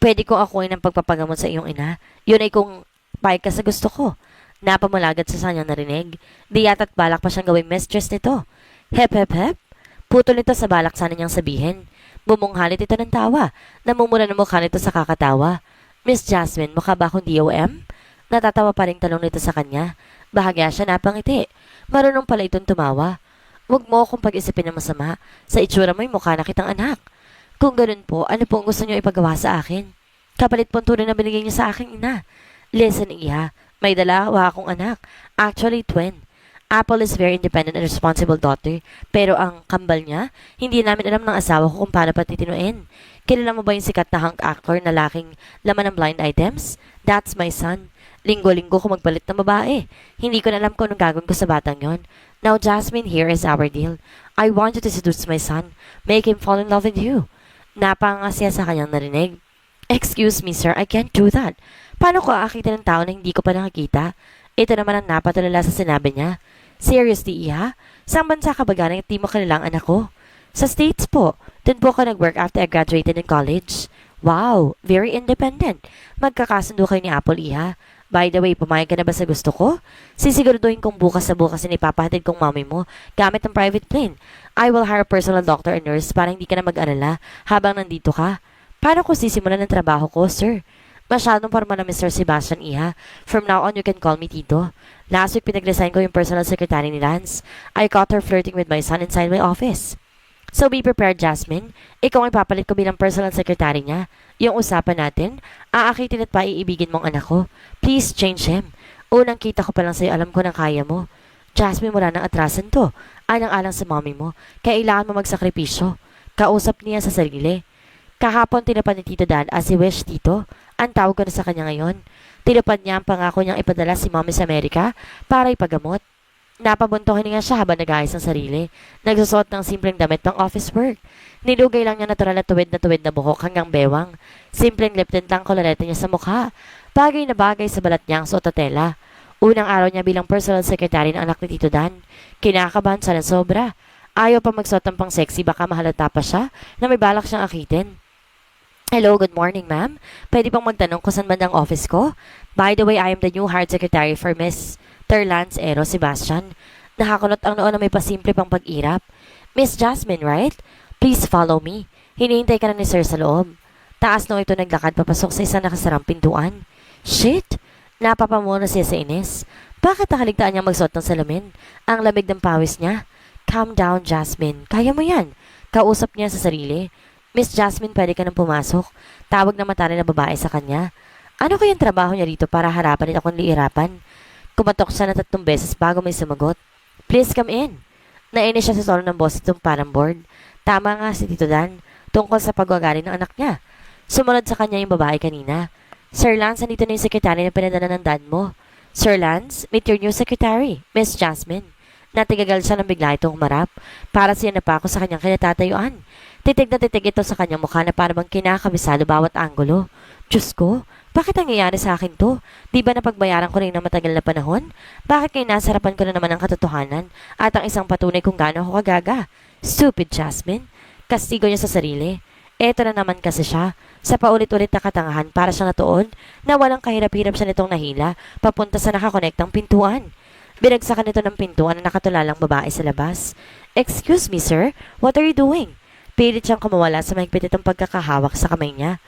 Pwede ko akuin ang pagpapagamot sa iyong ina. Yun ay kung payag ka sa gusto ko. Napamalagat sa kanyang narinig. Di yata't balak pa siyang gawing mistress nito. Hep hep hep. Putol nito sa balak sana niyang sabihin. Bumunghalit ito ng tawa. Namumura ng mukha nito sa kakatawa. Miss Jasmine, mukha ba akong DOM? Natatawa pa rin tanong nito sa kanya. Bahagya siya napangiti. Marunong pala itong tumawa. Huwag mo akong pag-isipin ng masama. Sa itsura mo'y mukha na kitang anak. Kung ganun po, ano po ang gusto niyo ipagawa sa akin? Kapalit po ang tunay na binigay niyo sa aking ina. Listen, iha. May dalawa akong anak. Actually, twin. Apple is very independent and responsible daughter. Pero ang kambal niya, hindi namin alam ng asawa ko kung paano patitinuin. Kilala mo ba yung sikat na hunk actor na laking laman ng blind items? That's my son. Linggo-linggo ko magpalit ng babae. Hindi ko na alam kung anong gagawin ko sa batang yon. Now, Jasmine, here is our deal. I want you to seduce my son. Make him fall in love with you. Napangasya sa kanyang narinig. Excuse me, sir, I can't do that. Paano ko aakita ng tao na hindi ko pa nakikita? Ito naman ang napatulala sa sinabi niya. Seriously, iha? Saan bansa ka ba galing at di mo kanilang anak ko? Sa States po. Doon po ako nag-work after I graduated in college. Wow, very independent. Magkakasundo kayo ni Apple, iha. By the way, pumayag ka na ba sa gusto ko? Sisiguraduhin kong bukas sa bukas na ipapahatid kong mami mo gamit ng private plane. I will hire a personal doctor and nurse para hindi ka na mag-alala habang nandito ka. Paano ko sisimulan ng trabaho ko, sir? Masyadong formal na Mr. Sebastian, iha. From now on, you can call me Tito. Last week, pinag-resign ko yung personal secretary ni Lance. I caught her flirting with my son inside my office. So be prepared, Jasmine. Ikaw ang ipapalit ko bilang personal secretary niya. Yung usapan natin, aakitin at paiibigin mong anak ko. Please change him. Unang kita ko pa lang sa'yo, alam ko na kaya mo. Jasmine, wala nang atrasan to. Alang-alang sa mommy mo. Kailangan mo magsakripisyo. Kausap niya sa sarili. Kahapon tinapad ni Tito Dan as he wish, Tito. Ang tawag ko na sa kanya ngayon. Tinapad niya ang pangako niyang ipadala si mommy sa Amerika para ipagamot. Napabuntokin niya siya habang nag-ayos ng sarili. Nagsusuot ng simpleng damit pang office work. Nilugay lang niya natural na tuwid na buhok hanggang bewang. Simpleng lip tint lang kolorete niya sa mukha. Bagay na bagay sa balat niya ang suot na tela. Unang araw niya bilang personal secretary ng anak ni Tito Dan. Kinakabahan siya ng sobra. Ayaw pa magsuot ng pang sexy baka mahalata pa siya na may balak siyang akitin. Hello, good morning ma'am. Pwede bang magtanong kung saan bandang office ko? By the way, I am the new hard secretary for Miss Terlance Ero Sebastian. Nakakulot ang noon na may pasimple pang pag-irap. Miss Jasmine, right? Please follow me. Hinihintay ka na ni sir sa loob. Taas nung ito naglakad papasok sa isang nakasarang pintuan. Shit! Napapamuna siya sa inis. Bakit nakaligtaan niya magsuot ng salamin? Ang lamig ng pawis niya. Calm down, Jasmine. Kaya mo yan. Kausap niya sa sarili. Miss Jasmine, pwede ka nang pumasok. Tawag na matari na babae sa kanya. Ano kayang trabaho niya dito para harapan at akong liirapan? Kumatok siya na 3 beses bago may sumagot. Please come in. Nainis siya sa tono ng boss itong parang board. Tama nga si Tito Dan tungkol sa pagwagaling ng anak niya. Sumunod sa kanya yung babae kanina. Sir Lance, nandito na yung sekretary na pinadala ng dad mo. Sir Lance, meet your new secretary, Miss Jasmine. Natigagal siya nang bigla itong humarap. Para siya napako sa kanyang kinatatayuan. Titig na titig ito sa kanyang mukha na parang kinakabisado bawat anggulo. Diyos ko, bakit nangyayari sa akin to? Di ba napagbayaran ko rin ng matagal na panahon? Bakit ngayon nasa harapan ko na naman ang katotohanan at ang isang patunay kung gaano ako kagaga? Stupid Jasmine. Kastigo niya sa sarili. Eto na naman kasi siya. Sa paulit-ulit na katangahan para siyang natuon na walang kahirap-hirap siya nitong nahila papunta sa nakakonektang pintuan. Binagsakan nito ng pintuan na nakatulalang babae sa labas. Excuse me, sir. What are you doing? Pilit siyang kumawala sa mahigpit itong pagkakahawak sa kamay niya.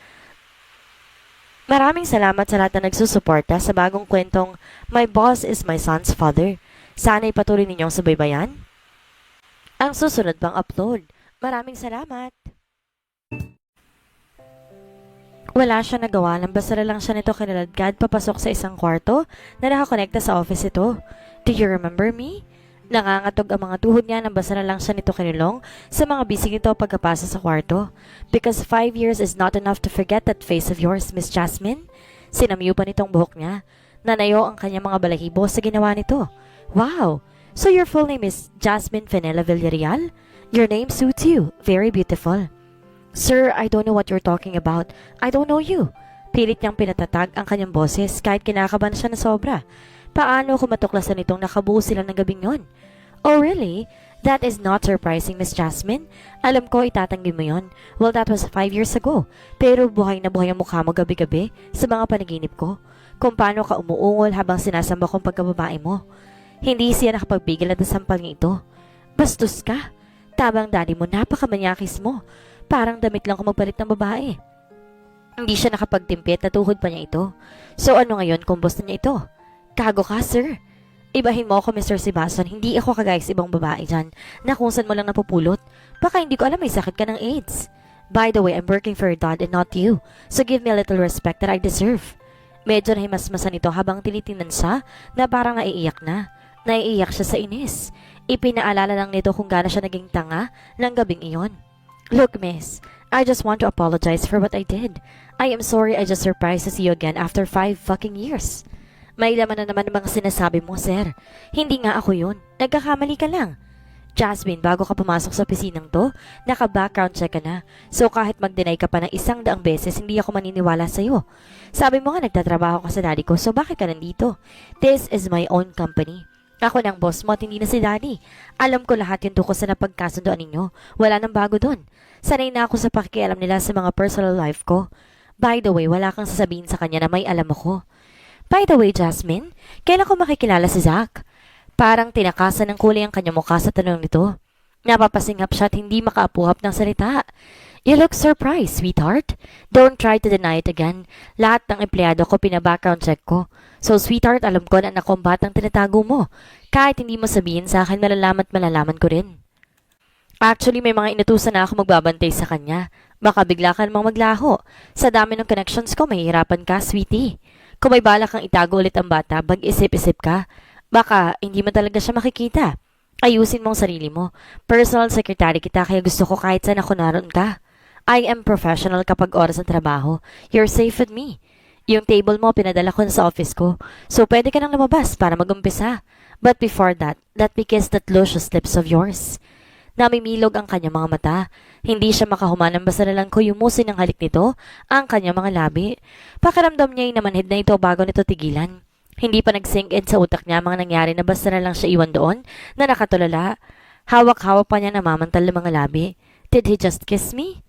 Maraming salamat sa lahat na nagsusuporta sa bagong kwentong My Boss is My Son's Father. Sana'y patuloy ninyong subaybayan ang susunod pang upload. Maraming salamat. Wala siya nagawa nang basara lang siya nito kinaladkad papasok sa isang kwarto na nakakonekta sa office ito. Do you remember me? Nangangatog ang mga tuhod niya nang basara lang siya nito kinulong sa mga bisig nito pagkapasa sa kwarto. Because 5 years is not enough to forget that face of yours, Miss Jasmine. Sinamyo pa nitong buhok niya. Nanayo ang kanyang mga balahibo sa ginawa nito. Wow! So your full name is Jasmine Fenella Villarreal? Your name suits you. Very beautiful. Sir, I don't know what you're talking about. I don't know you. Pilit niyang pinatatag ang kanyang boses kahit kinakabahan siya na sobra. Paano kung matuklasan nitong nakabuo sila ng gabing yon? Oh really? That is not surprising, Miss Jasmine. Alam ko itatanggi mo yon. Well, that was 5 years ago. Pero buhay na buhay ang mukha mo gabi-gabi sa mga panaginip ko. Kung paano ka umuungol habang sinasamba kong pagkababae mo. Hindi siya nakapagbigil at nasampal niya ito. Bastos ka. Tabang daddy mo, napakamanyakis mo. Parang damit lang kung magpalit ng babae. Hindi siya nakapagtimpit na tuhod pa niya ito. So ano ngayon kung boss na niya ito? Kago ka, sir. Ibahin mo ako, Mr. Sebastian. Hindi ako kagaya sa ibang babae dyan na kung saan mo lang napupulot. Baka hindi ko alam may sakit ka ng AIDS. By the way, I'm working for your dad and not you. So give me a little respect that I deserve. Medyo nahimasmasan ito habang tinitingnan siya na parang naiiyak na. Naiiyak siya sa inis. Ipinaalala lang nito kung gaano siya naging tanga ng gabing iyon. Look, miss, I just want to apologize for what I did. I am sorry I just surprised to see you again after 5 fucking years. May laman na naman ang mga sinasabi mo, sir. Hindi nga ako yun. Nagkakamali ka lang. Jasmine, bago ka pumasok sa opisinang to, naka-background check ka na. So kahit mag-deny ka pa ng 100 beses, hindi ako maniniwala sa'yo. Sabi mo nga nagtatrabaho ka sa daddy ko, so bakit ka nandito? This is my own company. Ako ng boss mo at hindi na si daddy. Alam ko lahat yung tukos sa napagkasundoan ninyo. Wala nang bago doon. Sanay na ako sa pakikialam nila sa mga personal life ko. By the way, wala kang sasabihin sa kanya na may alam ako. By the way, Jasmine, kailan ko makikilala si Zach? Parang tinakasan ng kulay ang kanyang mukha sa tanong nito. Napapasingap siya at hindi makaapuhap ng salita. You look surprised, sweetheart. Don't try to deny it again. Lahat ng empleyado ko pina-background check ko. So, sweetheart, alam ko na anak ko ang batang tinatago mo. Kahit hindi mo sabihin sa akin, malalaman ko rin. Actually, may mga inutusan na ako magbabantay sa kanya. Baka bigla ka namang maglaho. Sa dami ng connections ko, mahihirapan ka, sweetie. Kung may balak kang itago ulit ang bata, mag-isip-isip ka. Baka hindi mo talaga siya makikita. Ayusin mong sarili mo. Personal secretary kita kaya gusto ko kahit saan ako naroon ka. I am professional kapag oras ng trabaho. You're safe with me. Yung table mo pinadala ko na sa office ko. So pwede ka nang lumabas para mag-umpisa. But before that, let me kiss that luscious lips of yours. Namimilog ang kanyang mga mata. Hindi siya makahumanang basta na lang ko yumusin ng halik nito ang kanyang mga labi. Pakiramdam niya ay namanhid na ito bago nito tigilan. Hindi pa nag-sink in sa utak niya mga nangyari na basta na lang siya iwan doon na nakatulala. Hawak-hawak pa niya namamantal ng mga labi. Did he just kiss me?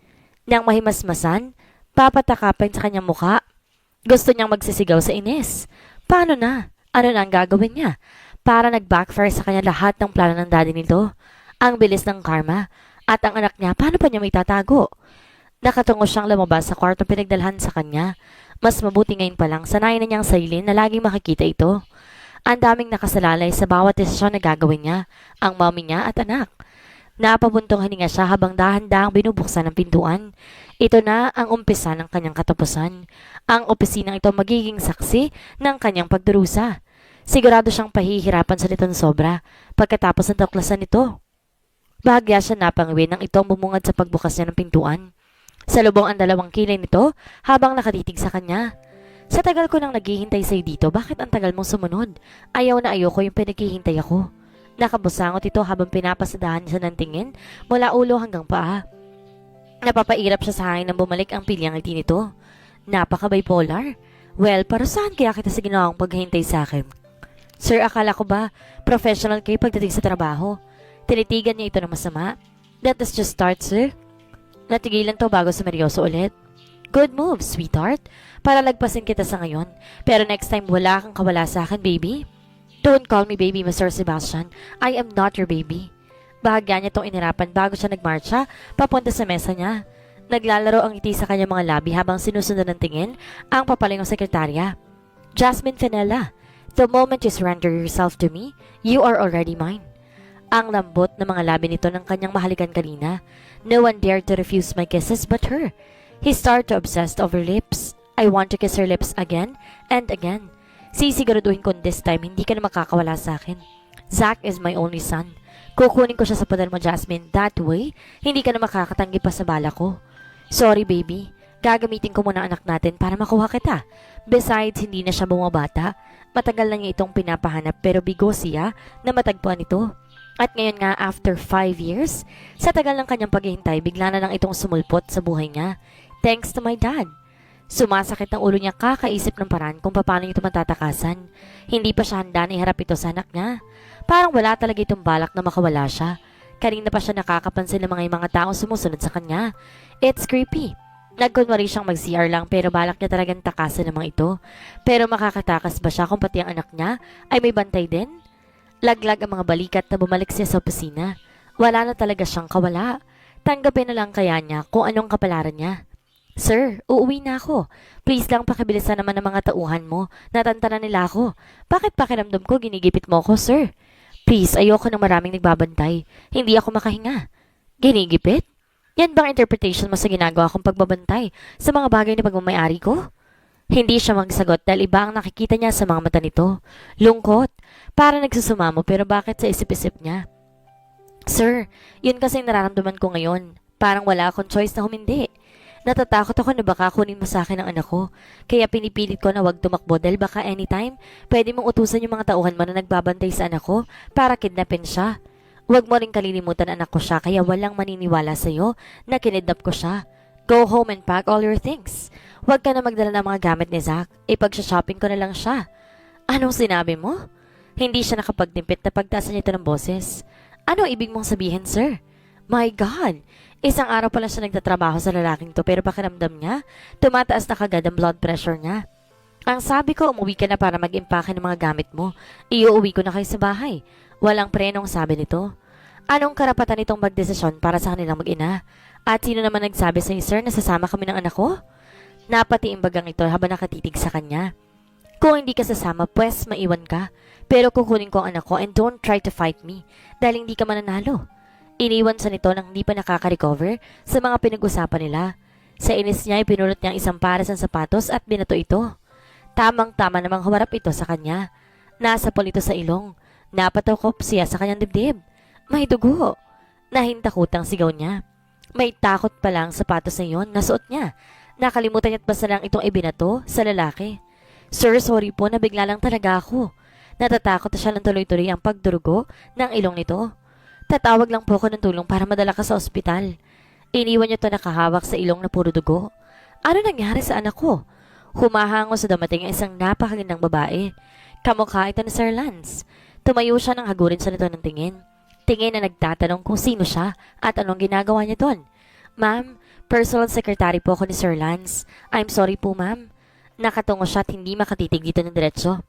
Nang mahimasmasan, papatakapin sa kanyang muka. Gusto niyang magsisigaw sa inis. Paano na? Ano na ang gagawin niya? Para nag-backfire sa kanya lahat ng plano ng daddy nito. Ang bilis ng karma. At ang anak niya, paano pa niya may tatago? Nakatungo siyang lumabas sa kwartong pinagdalhan sa kanya. Mas mabuti ngayon pa lang, sanayin na niyang sarili na laging makikita ito. Ang daming nakasalalay sa bawat desisyon na gagawin niya, ang mommy niya at anak. Napabuntong hininga siya habang dahan-dahang binubuksan ang pintuan. Ito na ang umpisa ng kanyang katapusan. Ang opisinang ito magiging saksi ng kanyang pagdurusa. Sigurado siyang pahihirapan sa nitong sobra pagkatapos ng tuklasan nito. Bahagya siya napangawin ng itong bumungad sa pagbukas niya ng pintuan. Salubong ang dalawang kilay nito habang nakatitig sa kanya. Sa tagal ko nang naghihintay sa'yo dito, bakit ang tagal mong sumunod? Ayaw na ayaw ko yung pinaghihintay ako. Nakabusangot ito habang pinapasadahan siya ng tingin mula ulo hanggang paa. Napapairap siya sa hangin nang bumalik ang pilyang ngiti nito. Napaka-bipolar. Well, para saan kaya kita sa ginawang paghihintay sa akin? Sir, akala ko ba professional kayo pagdating sa trabaho? Tinitigan niya ito ng masama. Let us just start, sir. Natigilan to bago sumeryoso ulit. Good move, sweetheart. Para lagpasin kita sa ngayon. Pero next time wala kang kawala sa akin, baby. Don't call me baby, Mr. Sebastian. I am not your baby. Bahagya niya itong inirapan bago siya nagmarcha papunta sa mesa niya. Naglalaro ang ngiti sa kanyang mga labi habang sinusundan ng tingin ang papalingong sekretarya. Jasmine Fenella, the moment you surrender yourself to me, you are already mine. Ang lambot ng mga labi nito ng kanyang mahalikan kanina. No one dared to refuse my kisses but her. He started to obsess over lips. I want to kiss her lips again and again. Sisiguraduhin ko this time hindi ka na makakawala sa akin. Zach is my only son. Kukunin ko siya sa poder mo, Jasmine. That way, hindi ka na makakatanggi pa sa bala ko. Sorry, baby. Gagamitin ko muna ang anak natin para makuha kita. Besides, hindi na siya bumabata. Matagal na niya itong pinapahanap pero bigo siya na matagpuan ito. At ngayon nga, after 5 years, sa tagal ng kanyang paghihintay, bigla na lang itong sumulpot sa buhay niya. Thanks to my dad. Sumasakit ang ulo niya kakaisip ng paraan kung paano ito matatakasan. Hindi pa siya handa na iharap ito sa anak niya. Parang wala talaga itong balak na makawala siya. Kanina pa siya nakakapansin ng mga taong sumusunod sa kanya. It's creepy. Nagkunwari siyang mag-CR lang pero balak niya talagang takasan ng mga ito. Pero makakatakas ba siya kung pati ang anak niya ay may bantay din? Laglag ang mga balikat na bumalik siya sa opisina. Wala na talaga siyang kawala. Tanggapin na lang kaya niya kung anong kapalaran niya. Sir, uuwi na ako. Please lang pakibilisan naman ng mga tauhan mo. Natantanan nila ako. Bakit pakiramdam ko ginigipit mo ako, sir? Please, ayoko ng maraming nagbabantay. Hindi ako makahinga. Ginigipit? Yan bang interpretation mo sa ginagawa kong pagbabantay sa mga bagay na pagmamayari ko? Hindi siya magsagot dahil iba ang nakikita niya sa mga mata nito. Lungkot. Para nagsusumamo pero bakit sa isip-isip niya? Sir, yun kasi nararamdaman ko ngayon. Parang wala akong choice na humindi. Natatakot ako na baka kunin mo sa akin ang anak ko. Kaya pinipilit ko na wag tumakbo dahil baka anytime pwede mong utusan yung mga tauhan mo na nagbabantay sa anak ko para kidnapin siya. Huwag mo rin kalilimutan na anak ko siya kaya walang maniniwala sa'yo na kinidnap ko siya. Go home and pack all your things. Huwag ka na magdala ng mga gamit ni Zach. Ipag-shopping ko na lang siya. Anong sinabi mo? Hindi siya nakapagdimpit na pagtaasan niya ito ng boses. Ano ibig mong sabihin, sir? My God! Isang araw pala siya nagtatrabaho sa lalaking to pero pakiramdam niya, tumataas na kagad ang blood pressure niya. Ang sabi ko, umuwi ka na para mag-impake ng mga gamit mo. Iuuwi ko na kayo sa bahay. Walang prenong sabi nito. Anong karapatan nitong magdesisyon para sa kanilang mag-ina? At sino naman nagsabi sa sir na sasama kami ng anak ko? Napatiimbagang ito habang nakatitig sa kanya. Kung hindi ka sasama, pwes maiwan ka. Pero kukunin ko ang anak ko and don't try to fight me dahil hindi ka mananalo. Iniwan sa nito nang hindi pa nakaka-recover sa mga pinag-usapan nila. Sa inis niya, ipinulot niya ang isang pares ng sapatos at binato ito. Tamang-tama namang humarap ito sa kanya. Nasapol ito sa ilong. Napatakop siya sa kanyang dibdib. May dugo. Nahintakutang sigaw niya. May takot pa lang sapatos na iyon na suot niya. Nakalimutan niya't basta lang itong ibinato sa lalaki. Sir, sorry po, nabigla lang talaga ako. Natatakot na siya ng tuloy-tuloy ang pagdurugo ng ilong nito. Tatawag lang po ako ng tulong para madala ka sa ospital. Iniwan niya to nakahawak sa ilong na puro dugo. Ano nangyari sa anak ko? Humahango sa dumating ang isang napakagandang babae. Kamukha ito ni Sir Lance. Tumayo siya nang hagurin sa nito ng tingin. Tingin na nagtatanong kung sino siya at anong ginagawa niya doon. Ma'am, personal secretary po ako ni Sir Lance. I'm sorry po, ma'am. Nakatungo siya at hindi makatitig dito ng diretso.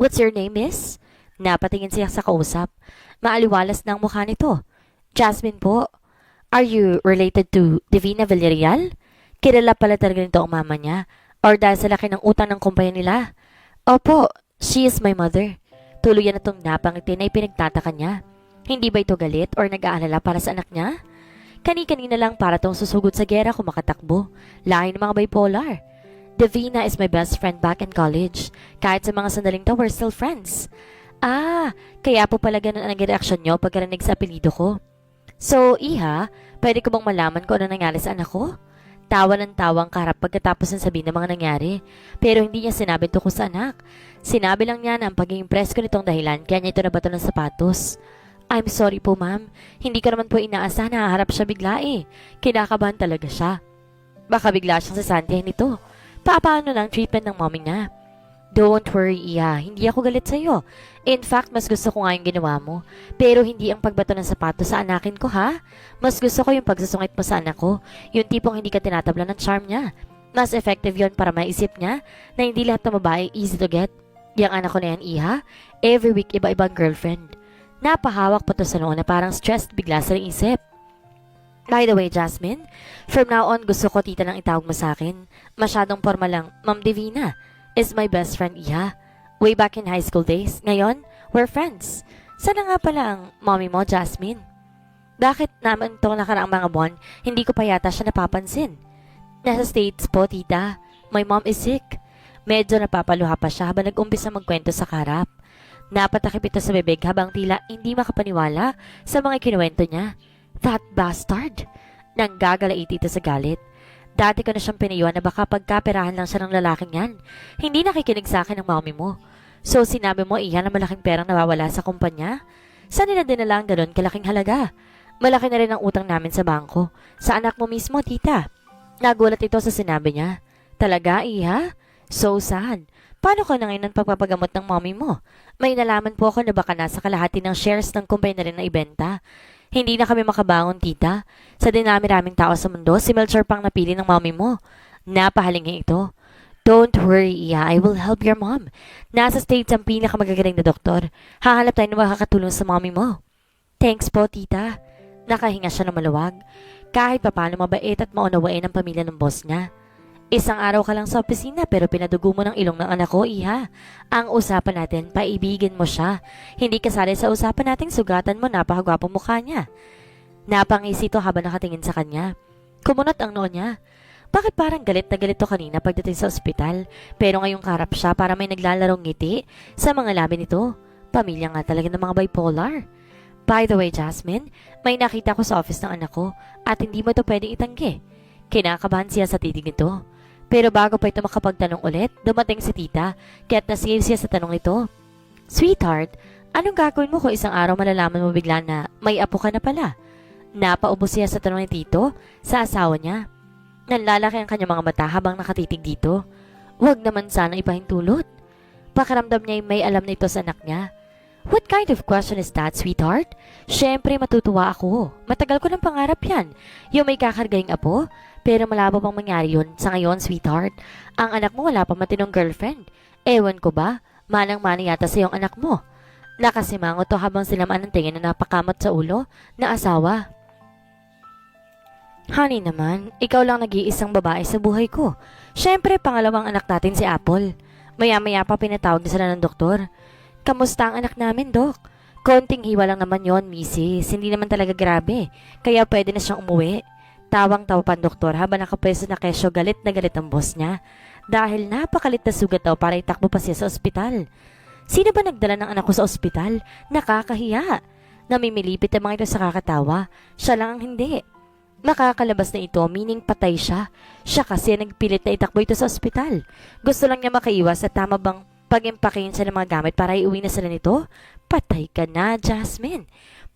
What's your name, miss? Napatingin siya sa kausap. Maaliwalas na ang mukha nito. Jasmine po. Are you related to Divina Villarreal? Kilala pala talaga nito ang mama niya. Or dahil sa laki ng utang ng kumpanya nila? Opo, she is my mother. Tuluyan na itong napangiti na ipinagtataka niya. Hindi ba ito galit or nag-aalala para sa anak niya? Kani-kanina lang para tong susugod sa gera kung makatakbo. Lahi ng mga bipolar. Divina is my best friend back in college. Kahit sa mga sandaling to, we're still friends. Ah, kaya po pala ganun ang reaksyon nyo pagkarinig sa apelido ko. So, Iha, pwede ko bang malaman kung ano nangyari sa anak ko? Tawa ng tawang karap pagkatapos ng sabihin ng mga nangyari. Pero hindi niya sinabi ito ko sa anak. Sinabi lang niya na ang pagiging presko nitong dahilan kaya niya ito nabato ng sapatos. I'm sorry po, ma'am. Hindi ko naman po inaasahan na haharap siya bigla eh. Kinakabahan talaga siya. Baka bigla siyang sasantihan nito. Paano ng treatment ng mommy niya? Don't worry, Iya. Hindi ako galit sa'yo. In fact, mas gusto ko nga yung ginawa mo. Pero hindi ang pagbato ng sapatos sa anakin ko, ha? Mas gusto ko yung pagsusungit mo sa anak ko. Yung tipong hindi ka tinatabla ng charm niya. Mas effective yon para maisip niya na hindi lahat ng babae easy to get. Yang anak ko na yan, Iha. Every week, iba-ibang girlfriend. Napahawak pa to sa noon na parang stressed bigla sa isip. By the way, Jasmine, from now on gusto ko tita lang itawag mo sa akin. Masyadong formal lang. Ma'am Divina is my best friend, Iha. Way back in high school days. Ngayon, we're friends. Sana nga pala ang mommy mo, Jasmine? Bakit naman itong nakaraang mga buwan, hindi ko pa yata siya napapansin? Nasa States po, tita. My mom is sick. Medyo napapaluha pa siya habang nag-umpisa magkwento sa karap. Napatakip ito sa bibig habang tila hindi makapaniwala sa mga kinuwento niya. That bastard! Nanggagalait ito sa galit. Dati ko na siyang pinayuan na baka pagkaperahan lang siya ng lalaking yan. Hindi nakikinig sa akin ng mommy mo. So sinabi mo iyan na malaking perang nawawala sa kumpanya? Saan nila dinala ang ganun kalaking halaga? Malaki na rin ang utang namin sa bangko. Sa anak mo mismo, tita. Nagulat ito sa sinabi niya. Talaga, Iha? So sad. Paano ka na ngayon ang pagpapagamot ng mommy mo? May nalaman po ako na baka nasa kalahati ng shares ng kumpanya na rin na ibenta. Hindi na kami makabangon, tita. Sa dinami-raming tao sa mundo, si Melchor pang napili ng mommy mo. Napahalingin ito. Don't worry, Iya. I will help your mom. Nasa States ang pinakamagagaling na doktor. Hahanap tayo na makakatulong sa mommy mo. Thanks po, tita. Nakahinga siya ng maluwag. Kahit papano mabait at maunawain ang pamilya ng boss niya. Isang araw ka lang sa opisina pero pinadugo mo ng ilong ng anak ko, Iha. Ang usapan natin, paibigin mo siya. Hindi kasali sa usapan nating sugatan mo napakagwapo mukha niya. Napangisi ito habang nakatingin sa kanya. Kumunot ang noo niya. Bakit parang galit na galit to kanina pagdating sa ospital? Pero ngayong karap siya para may naglalarong ngiti sa mga labi nito. Pamilya nga talaga ng mga bipolar. By the way, Jasmine, may nakita ko sa office ng anak ko at hindi mo ito pwedeng itanggi. Kinakabahan siya sa titig nito. Pero bago pa ito makapagtanong ulit, dumating si tita, kaya't nasigil siya sa tanong nito. Sweetheart, anong gagawin mo kung isang araw malalaman mo bigla na may apo ka na pala? Napaubos siya sa tanong ni tito sa asawa niya. Nanlalaki ang kanyang mga mata habang nakatitig dito. Huwag naman sana ipahintulot. Pakiramdam niya may alam na ito sa anak niya. What kind of question is that, sweetheart? Siyempre matutuwa ako. Matagal ko ng pangarap yan. Yung may kakargaing apo. Pero malabo pang mangyari yun sa ngayon, sweetheart. Ang anak mo wala pa matinong girlfriend. Ewan ko ba, manang-mana yata sa iyong anak mo. Nakasimango to habang silamaan ng tingin na napakamot sa ulo na asawa. Honey naman, ikaw lang nag-iisang babae sa buhay ko. Siyempre, pangalawang anak natin si Apple. Maya-maya pa pinatawag na sila ng doktor. Kamusta ang anak namin, Dok? Konting hiwa lang naman yon, Mrs. Hindi naman talaga grabe. Kaya pwede na siyang umuwi. Tawang-tawa pa ang doktor habang nakapwesto na kesyo galit na galit ang boss niya. Dahil napakalit na sugat daw para itakbo pa siya sa ospital. Sino ba nagdala ng anak ko sa ospital? Nakakahiya. Namimilipit ang mga ito sa kakatawa. Siya lang ang hindi. Makakalabas na ito, meaning patay siya. Siya kasi nagpilit na itakbo ito sa ospital. Gusto lang niya makaiwas at tama bang Pag-impakin siya ng mga gamit para iuwi na sila nito. Patay ka na, Jasmine.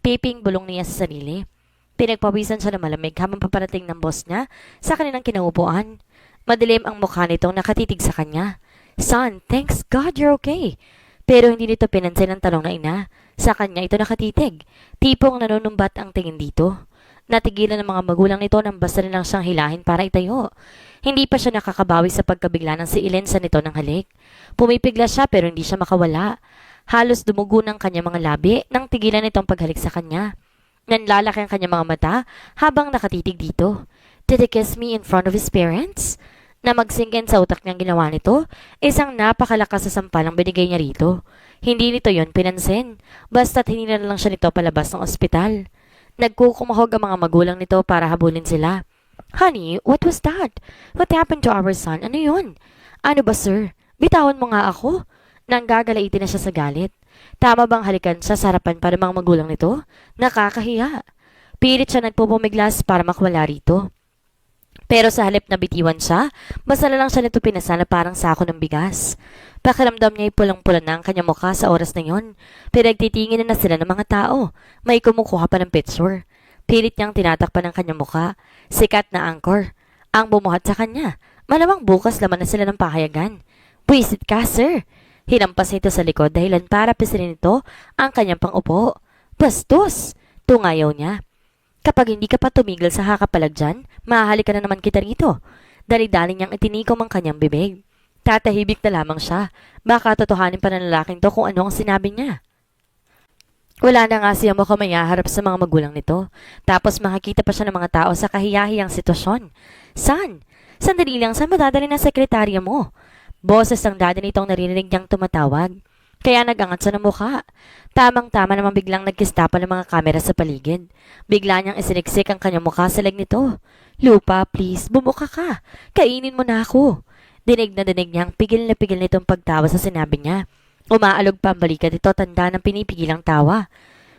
Piping bulong niya sa sarili. Pinagpawisan siya ng malamig habang paparating ng boss niya sa kanilang kinaupuan. Madilim ang mukha nitong nakatitig sa kanya. Son, thanks God you're okay. Pero hindi nito pinansin ang tanong na ina. Sa kanya ito nakatitig. Tipong nanunumbat ang tingin dito. Natigilan ng mga magulang nito nang basta nilang siyang hilahin para itayo. Hindi pa siya nakakabawi sa pagkabigla ng siilin sa nito ng halik. Pumipigla siya pero hindi siya makawala. Halos dumugo ng kanyang mga labi nang tigilan nitong paghalik sa kanya. Nanlalaki ang kanyang mga mata habang nakatitig dito. Did he kiss me in front of his parents? Na magsingkin sa utak niyang ginawa nito, isang napakalakas sa sampalang binigay niya rito. Hindi nito yon pinansin, basta't hinila lang siya nito palabas ng ospital. Nagkukumahog ang mga magulang nito para habulin sila. Honey, what was that? What happened to our son? Ano yun? Ano ba sir? Bitawan mo nga ako. Nanggagalaitin na siya sa galit. Tama bang halikan siya sa harapan para mga magulang nito? Nakakahiya. Pilit siya nagpupumiglas para makwala rito. Pero sa halip na bitiwan siya, basta na lang siya nito pinasa na parang sako ng bigas. Pakiramdam niya ay pulang-pula na ang kanyang mukha sa oras na yon. Pinagtitingin na sila ng mga tao. May kumukuha pa ng picture. Pilit niyang tinatakpan ng kanyang mukha. Sikat na angkor. Ang bumuhat sa kanya. Malamang bukas laman na sila ng pahayagan. Buisit ka, sir. Hinampas nito sa likod dahilan para pisilin nito ang kanyang pang-upo. Bastos! Tungayaw niya. Kapag hindi ka pa tumigil sa hakapalag dyan, mahahalik ka na naman kita rito. Dali-dali niyang itinikom ang kanyang bibig. Tatahibik na lamang siya. Baka totohanin pa ng lalaking to kung ano ang sinabi niya. Wala na nga siya mukhang mayaharap sa mga magulang nito. Tapos makakita pa siya ng mga tao sa kahiyahiyang sitwasyon. San? Sandali lang, saan madadali na sekretarya mo? Boses ng dada nitong narinig niyang tumatawag. Kaya nagangat siya ng mukha. Tamang-tama namang biglang nagkistapan ng mga kamera sa paligid. Bigla niyang isiniksik ang kanyang mukha sa leg nito. Lupa, please, bumuka ka. Kainin mo na ako. Dinig na dinig niyang pigil na pigil nitong pagtawa sa sinabi niya. Umaalog pa ang balikat ito, tanda ng pinipigilang tawa.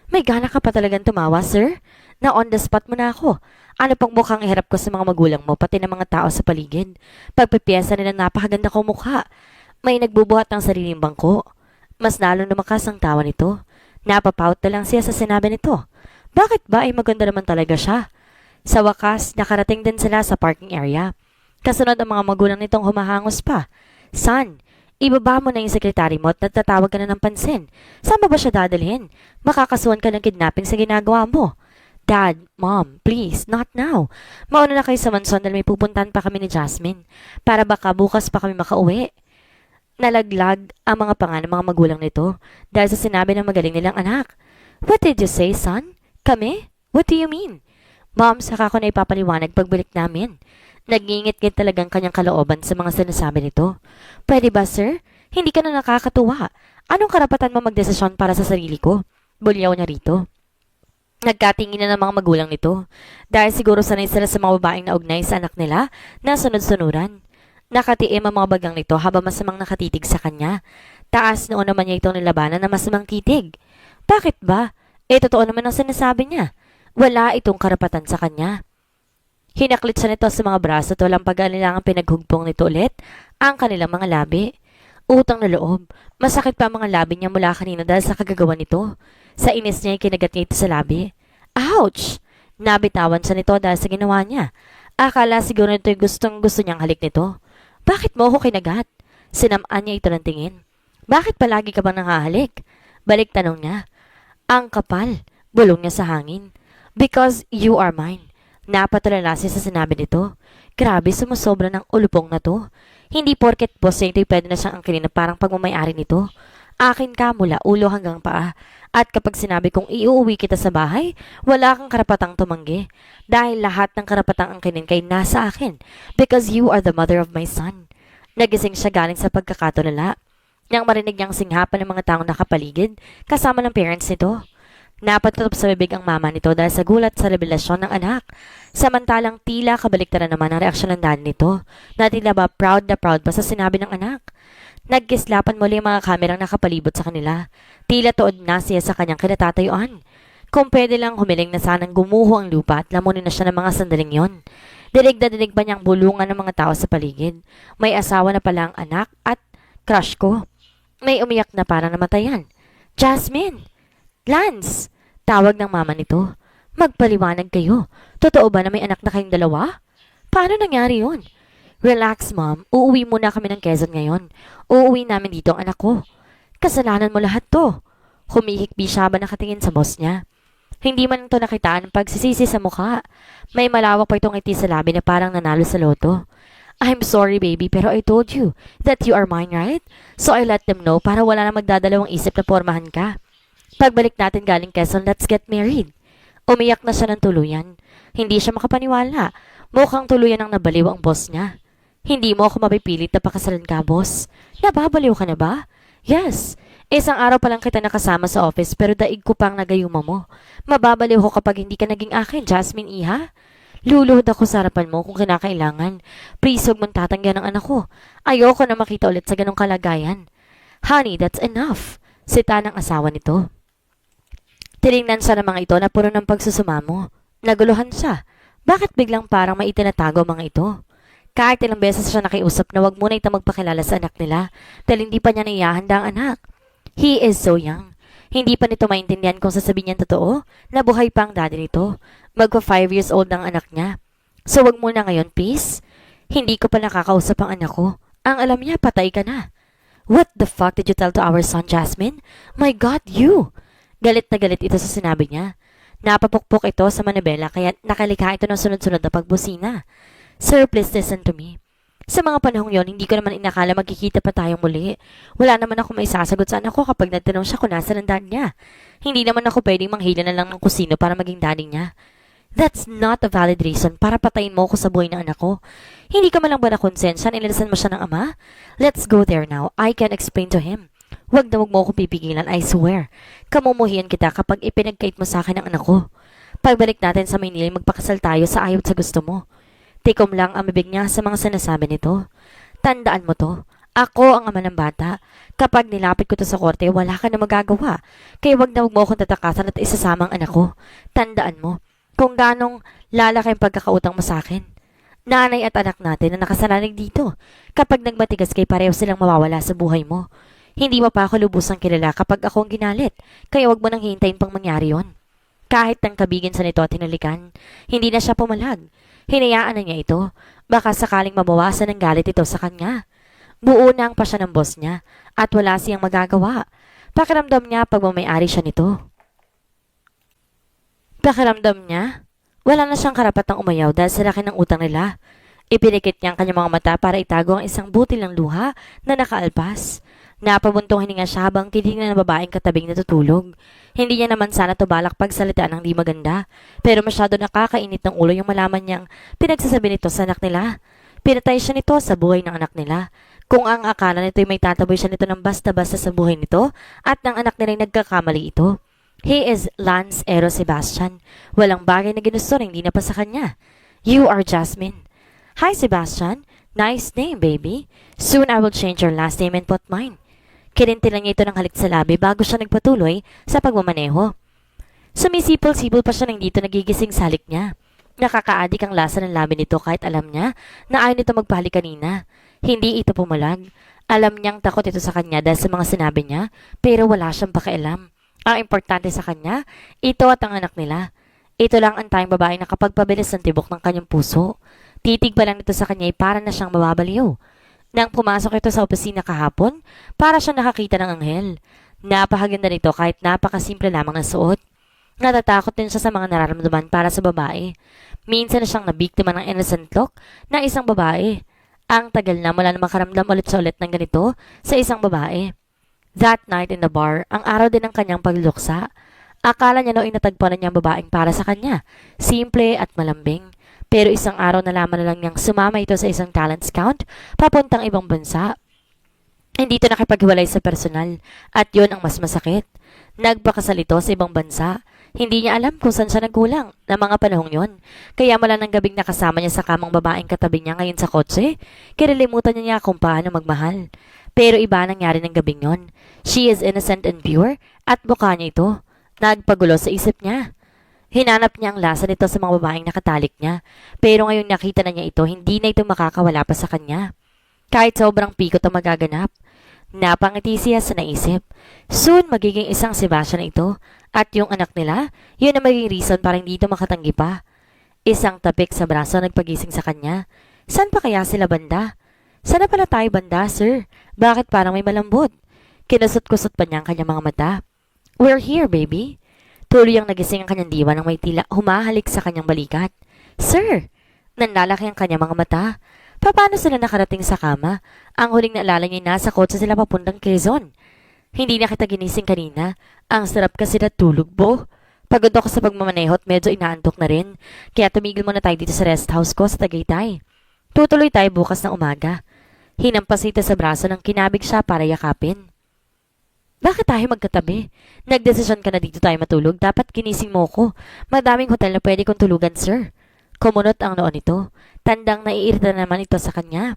May gana ka pa talagang tumawa, sir? Na on the spot mo na ako. Ano pang mukhang iharap ko sa mga magulang mo, pati ng mga tao sa paligid? Pagpipiyesa nila napakaganda kong mukha. May nagbubuhat ng sariling bangko. Mas lalo lumakas ang tawa nito. Napapout na lang siya sa sinabi nito. Bakit ba ay maganda naman talaga siya? Sa wakas, nakarating din sila sa parking area. Kasunod ang mga magulang nitong humahangos pa. Son, ibaba mo na yung sekretary mo at nagtatawag ka na ng pansin. Saan ba siya dadalhin? Makakasuhan ka ng kidnapping sa ginagawa mo. Dad, Mom, please, not now. Mauna na kayo sa mansion dahil may pupuntahan pa kami ni Jasmine. Para baka bukas pa kami makauwi. Nalaglag ang mga panga ng mga magulang nito dahil sa sinabi ng magaling nilang anak. What did you say, son? Kami? What do you mean? Mom, saka ko na ipapaliwanag pagbalik namin. Nagingit-ngit talagang kanyang kalooban sa mga sinasabi nito. Pwede ba, sir? Hindi ka na nakakatuwa. Anong karapatan mo magdesisyon para sa sarili ko? Bulyaw niya rito. Nagkatingin na ng mga magulang nito dahil siguro sanay sila sa mga babaeng na ugnay sa anak nila na sunod-sunuran. Nakatiim ang mga bagang nito habang masamang nakatitig sa kanya. Taas noon naman niya itong nilabanan na masamang kitig. Bakit ba? Totoo naman ang sinasabi niya. Wala itong karapatan sa kanya. Hinaklit siya nito sa mga braso at walang pag-alilangang pinaghugpong nito ulit ang kanilang mga labi. Utang na loob. Masakit pa ang mga labi niya mula kanina dahil sa kagagawa nito. Sa inis niya ay kinagat niya ito sa labi. Ouch! Nabitawan siya nito dahil sa ginawa niya. Akala siguro nito ay gustong-gusto niyang halik nito. Bakit mo ako kinagat? Sinamaan niya ito ng tingin. Bakit palagi ka bang nangahalik? Balik tanong niya. Ang kapal. Bulong niya sa hangin. Because you are mine. Napatulala siya sa sinabi nito. Grabe, sumusobra ng ulupong na to. Hindi porket boss niya ito'y pwede na siyang angkinin na parang pagmamayari nito. Akin ka mula ulo hanggang paa. At kapag sinabi kong iuuwi kita sa bahay, wala kang karapatang tumanggi. Dahil lahat ng karapatang angkinin kay nasa akin. Because you are the mother of my son. Nagising siya galing sa pagkakatulala. Nang marinig niyang singhapan ng mga taong nakapaligid, kasama ng parents nito. Napatutup sa bibig ang mama nito dahil sa gulat sa revelasyon ng anak. Samantalang tila kabaliktaran naman ang reaksyon ng dad nito, na tila ba proud na proud pa sa sinabi ng anak. Nagkislapan muli ang mga kamerang nakapalibot sa kanila. Tila tuod na siya sa kanyang kinatatayuan. Kung pwede lang humiling na sanang gumuho ang lupa at lamunin na siya ng mga sandaling yon. Dinig na dinig pa niyang bulungan ng mga tao sa paligid. May asawa na pala ang anak at crush ko. May umiyak na parang namatayan. Jasmine! Lance! Tawag ng mama nito. Magpaliwanag kayo. Totoo ba na may anak na kayong dalawa? Paano nangyari yun? Relax, mom. Uuwi muna kami ng Quezon ngayon. Uuwi namin dito ang anak ko. Kasalanan mo lahat to. Humihikbi siya ba nakatingin sa boss niya. Hindi man ito nakitaan ng pagsisisi sa mukha. May malawak pa itong ngiti sa labi na parang nanalo sa loto. I'm sorry, baby, pero I told you that you are mine, right? So I let them know para wala na magdadalawang isip na pormahan ka. Pagbalik natin galing Quezon, let's get married. Umiyak na siya ng tuluyan. Hindi siya makapaniwala. Mukhang tuluyan ang nabaliw ang boss niya. Hindi mo ako mapipilit na pakasalan ka, boss. Nababaliw ka na ba? Yes. Isang araw pa lang kita nakasama sa office pero daig ko pang nagayuma mo. Mababaliw ko kapag hindi ka naging akin, Jasmine Iha. Luluhod ako sa harapan mo kung kinakailangan. Please, huwag mong tatanggihan ang anak ko. Ayoko na makita ulit sa ganong kalagayan. Honey, that's enough. Sita ng asawa nito. Tinignan siya ng mga ito na puro ng pagsusumamo. Naguluhan siya. Bakit biglang parang may itinatago ang mga ito? Kahit ilang beses siya nakiusap na wag muna ito magpakilala sa anak nila dahil hindi pa niya naiyahanda ang anak. He is so young. Hindi pa nito maintindihan kung sasabihin niya totoo na buhay pa ang daddy nito. Magpa 5 years old ang anak niya. So wag muna ngayon, please. Hindi ko pa nakakausap ang anak ko. Ang alam niya, patay ka na. What the fuck did you tell to our son, Jasmine? My God, you! Galit na galit ito sa sinabi niya. Napapukpok ito sa manibela kaya nakalikha ito ng sunod-sunod na pagbusina. Sir, please listen to me. Sa mga panahong yon, hindi ko naman inakala magkikita pa tayong muli. Wala naman ako may sasagot sa anak ko kapag nagtanong siya kung nasa ng dad niya. Hindi naman ako pwedeng manghila na lang ng kusino para maging daddy niya. That's not a valid reason para patayin mo ko sa buhay ng anak ko. Hindi ka man lang ba na konsensya na inilasan mo siya ng ama? Let's go there now. I can explain to him. Huwag na huwag mo ko pipigilan, I swear. Kamumuhian kita kapag ipinagkait mo sa akin ang anak ko. Pagbalik natin sa Maynila, magpakasal tayo sa ayaw at sa gusto mo. Tikom lang ang bibig niya sa mga sinasabi nito. Tandaan mo to. Ako ang ama ng bata. Kapag nilapit ko to sa korte, wala ka na magagawa. Kaya wag na huwag mo akong tatakasan at isasama ang anak ko. Tandaan mo kung ganong lalaki ang pagkakautang mo sa akin. Nanay at anak natin na nakasanalig dito. Kapag nagmatigas kay pareho silang mawawala sa buhay mo. Hindi mo pa ako lubusang kilala kapag ako ang ginalit. Kaya wag mo nang hintayin pang mangyari yon. Kahit nang kabigin sa nito at hinalikan, hindi na siya pumalag. Hinayaan na niya ito. Baka sakaling mabawasan ang galit ito sa kanya. Buo na ang pasya ng boss niya at wala siyang magagawa. Pakiramdam niya pag may-ari siya nito. Pakiramdam niya, wala na siyang karapatang umayaw dahil sa laki ng utang nila. Ipinikit niya ang kanyang mga mata para itago ang isang butil ng luha na nakaalpas. Napabuntong hininga siya habang titignan ng babaeng katabing natutulog. Hindi niya naman sana tubalak pagsalitaan ng di maganda, pero masyado nakakainit ng ulo yung malaman niyang pinagsasabi nito sa anak nila. Pinatay siya nito sa buhay ng anak nila. Kung ang akala nito'y may tataboy siya nito ng basta-basta sa buhay nito at ng anak nila'y nagkakamali ito. He is Lance Ero Sebastian. Walang bagay na ginusto rin hindi na pa sa kanya. You are Jasmine. Hi, Sebastian. Nice name, baby. Soon I will change your last name and put mine. Kininti lang niya ito ng halik sa labi bago siya nagpatuloy sa pagmamaneho. Sumisipol-sipol pa siya nang dito nagigising sa halik niya. Nakakaadik ang lasa ng labi nito kahit alam niya na ayaw nito magpahalik kanina. Hindi ito pumalag. Alam niyang takot ito sa kanya dahil sa mga sinabi niya, pero wala siyang pakialam. Ang importante sa kanya, ito at ang anak nila. Ito lang ang tayong babae na kapag pabilis ng tibok ng kanyang puso. Titig pa lang nito sa kanya ay para na siyang mababaliw. Nang pumasok ito sa opisina kahapon, para siyang nakakita ng anghel. Napakaganda nito kahit napakasimple lamang ng suot. Natatakot din siya sa mga nararamdaman para sa babae. Minsan na siyang nabiktima ng innocent look ng isang babae. Ang tagal na mula na makaramdam ulit sa ulit ng ganito sa isang babae. That night in the bar, ang araw din ng kanyang pagluksa. Akala niya noong natagpuan niya ang babaeng para sa kanya. Simple at malambing. Pero isang araw na lamang na lang niyang sumama ito sa isang talent scout papuntang ibang bansa. Hindi ito nakipaghiwalay sa personal at yun ang mas masakit. Nagpakasal ito sa ibang bansa. Hindi niya alam kung saan siya nagkulang na mga panahong yon. Kaya mula ng gabing nakasama niya sa kamang babaeng katabi niya ngayon sa kotse, kinalimutan niya kung paano magmahal. Pero iba nangyari ng gabing yon. She is innocent and pure at mukha niya ito. Nagpagulo sa isip niya. Hinanap niya ang lasa nito sa mga babaeng nakatalik niya. Pero ngayon nakita na niya ito, hindi na ito makakawala pa sa kanya. Kahit sobrang pikot ang magaganap. Napangiti siya sa naisip. Soon, magiging isang Sebastian na ito. At yung anak nila, yun ang magiging reason para hindi ito makatanggi pa. Isang tapik sa braso nagpagising sa kanya. Saan pa kaya sila banda? Sana pala tayo banda, sir? Bakit parang may malambot? Kinusot-kusot pa niya ang kanyang mga mata. We're here, baby. Tuloy ang nagising ang kanyang diwa nang may tila humahalik sa kanyang balikat. Sir! Nanlalaki ang kanyang mga mata. Paano sila nakarating sa kama? Ang huling naalala niya nasa kotse sila papuntang Quezon. Hindi na kita ginising kanina. Ang sarap kasi na tulog po. Pagod ako sa pagmamaneho at medyo inaantok na rin. Kaya tumigil muna tayo dito sa rest house ko sa Tagaytay. Tutuloy tayo bukas ng umaga. Hinampas ito sa braso ng kinabig siya para yakapin. Bakit tayo magkatabi? Nagdesisyon ka na dito tayo matulog. Dapat ginising mo ko. Madaming hotel na pwede kong tulugan, sir. Kumunot ang noon nito. Tandang naiirita naman ito sa kanya.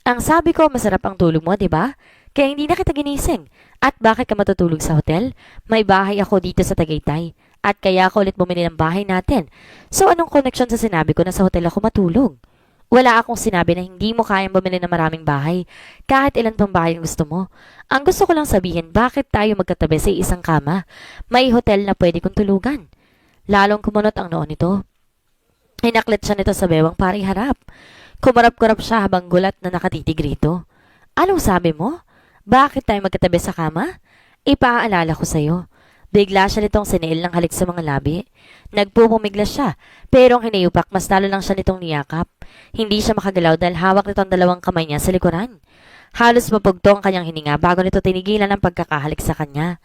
Ang sabi ko, masarap ang tulog mo, di ba? Kaya hindi na kita ginising. At bakit ka matutulog sa hotel? May bahay ako dito sa Tagaytay. At kaya ako ulit bumili ng bahay natin. So anong connection sa sinabi ko na sa hotel ako matulog? Wala akong sinabi na hindi mo kayang bumili ng maraming bahay. Kahit ilan pang bahay ang gusto mo. Ang gusto ko lang sabihin, bakit tayo magkatabi sa isang kama? May hotel na pwede kong tulugan. Lalong kumunot ang noon nito. Hinaklit siya nito sa bewang para iharap. Kumarap-kurap siya habang gulat na nakatitig rito. Anong sabi mo? Bakit tayo magkatabi sa kama? Ipaalala ko sa'yo. Bigla siya nitong siniil ng halik sa mga labi. Nagpupumiglas siya, pero ang hinayupak mas lalo lang siya nitong niyakap. Hindi siya makagalaw dahil hawak nito ang dalawang kamay niya sa likuran. Halos mapugto ang kanyang hininga bago nito tinigilan ang pagkakahalik sa kanya.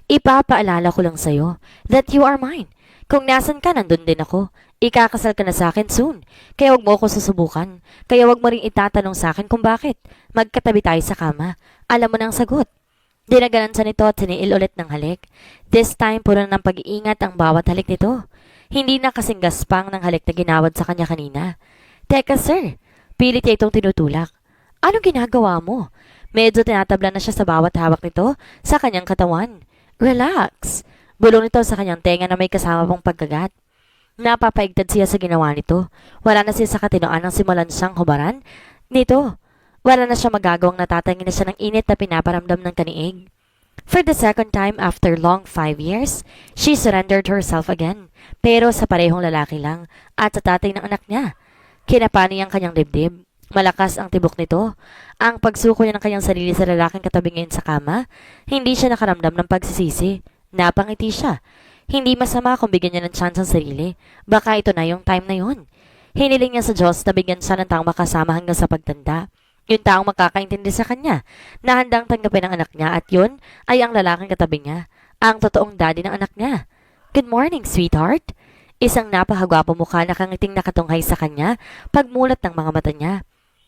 Ipapaalala ko lang sa'yo that you are mine. Kung nasan ka, nandun din ako. Ikakasal ka na sa akin soon. Kaya wag mo ako susubukan. Kaya wag mo rin itatanong sa akin kung bakit. Magkatabi tayo sa kama. Alam mo na ang sagot. Dinaganan siya nito at siniil ulit ng halik. This time, puro na ng pag-iingat ang bawat halik nito. Hindi na kasing gaspang ng halik na ginawad sa kanya kanina. Teka sir, pilit niya itong tinutulak. Anong ginagawa mo? Medyo tinatabla na siya sa bawat hawak nito sa kanyang katawan. Relax. Bulong nito sa kanyang tenga na may kasama pang pagkagat. Napapaigtad siya sa ginawa nito. Wala na siya sa katinoan ng simulan siyang hubaran. Nito, wala na siya magagawang natatangin na siya ng init na pinaparamdam ng kaniig. For the second time after long 5 years, she surrendered herself again. Pero sa parehong lalaki lang at sa tatay ng anak niya. Kinapano niyang kanyang dibdib. Malakas ang tibok nito. Ang pagsuko niya ng kanyang sarili sa lalaking katabi ngayon sa kama, hindi siya nakaramdam ng pagsisisi. Napangiti siya. Hindi masama kung bigyan niya ng chance ang sarili. Baka ito na yung time na yun. Hiniling niya sa Diyos na bigyan siya ng taong makasama hanggang sa pagtanda. Yung taong makakaintindi sa kanya, na handang tanggapin ang anak niya at yun ay ang lalaking katabi niya, ang totoong daddy ng anak niya. Good morning, sweetheart. Isang napakagwapo mukha na kangiting nakatunghay sa kanya pagmulat ng mga mata niya.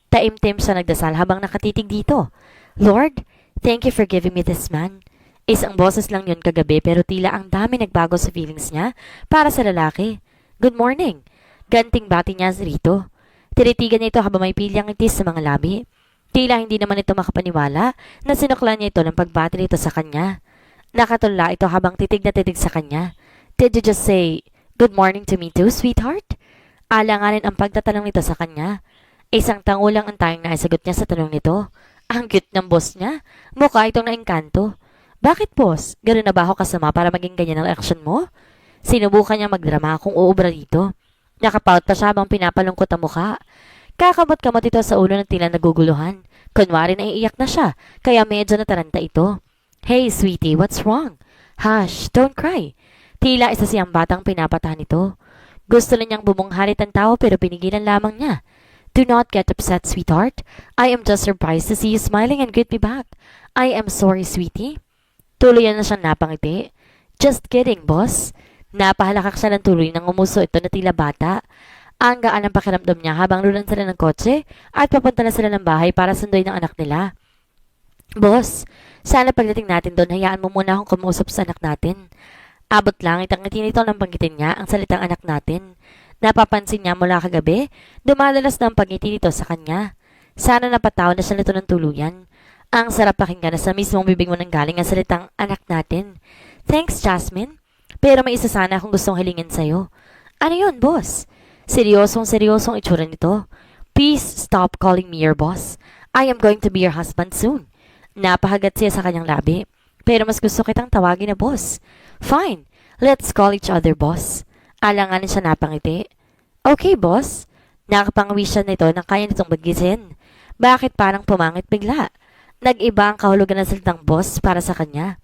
Taimtim siya nagdasal habang nakatitig dito. Lord, thank you for giving me this man. Isang boses lang yun kagabi pero tila ang dami nagbago sa feelings niya para sa lalaki. Good morning. Ganting bati niya rito. Tinitigan niya ito habang may pilyang itis sa mga labi. Tila hindi naman ito makapaniwala na sinuklan niya ito ng pagbati nito sa kanya. Nakatula ito habang titig na titig sa kanya. Did you just say, good morning to me too, sweetheart? Alanganin ang pagtatanong nito sa kanya. Isang tango lang ang tayong naisagot niya sa tanong nito. Ang cute ng boss niya. Mukha itong naengkanto. Bakit boss? Gano'n na ba ako kasama para maging ganyan ang reaksyon mo? Sinubukan niya magdrama kung uubra dito. Nakapout pa siya habang pinapalungkot ang mukha. Kakamot-kamot ito sa ulo ng tila naguguluhan. Kunwari naiiyak na siya, kaya medyo nataranta ito. Hey sweetie, what's wrong? Hush, don't cry. Tila isa siyang batang pinapatahan nito. Gusto na niyang bumungharit ang tao pero pinigilan lamang niya. Do not get upset, sweetheart. I am just surprised to see you smiling and greet me back. I am sorry, sweetie. Tuluyan na siyang napangiti. Just kidding, boss. Napahalakak siya ng tuloy nang umuso ito na tila bata. Ang gaan ang pakiramdam niya habang lulan sila ng kotse at papunta na sila ng bahay para sunduin ng anak nila. Boss, sana pagdating natin doon, hayaan mo muna akong kumusap sa anak natin. Abot lang itang ngiti nito nang panggitin niya ang salitang anak natin. Napapansin niya mula kagabi, dumadalas na ang pangiti nito sa kanya. Sana napatawa na siya nito ng tuluyan. Ang sarap pakinggan na sa mismong bibig mo nang galing ang salitang anak natin. Thanks, Jasmine. Pero may isa sana akong gustong hilingin sa'yo. Ano yun, boss? Seryosong itsura nito. Please stop calling me your boss. I am going to be your husband soon. Napahagat siya sa kanyang labi. Pero mas gusto kitang tawagin na boss. Fine, let's call each other boss. Alanganin siya napangiti. Okay, boss. Nakapangawi siya nito nang kaya nitong magisin. Bakit parang pumangit bigla? Nag-iba ang kahulugan ng salitang boss para sa kanya.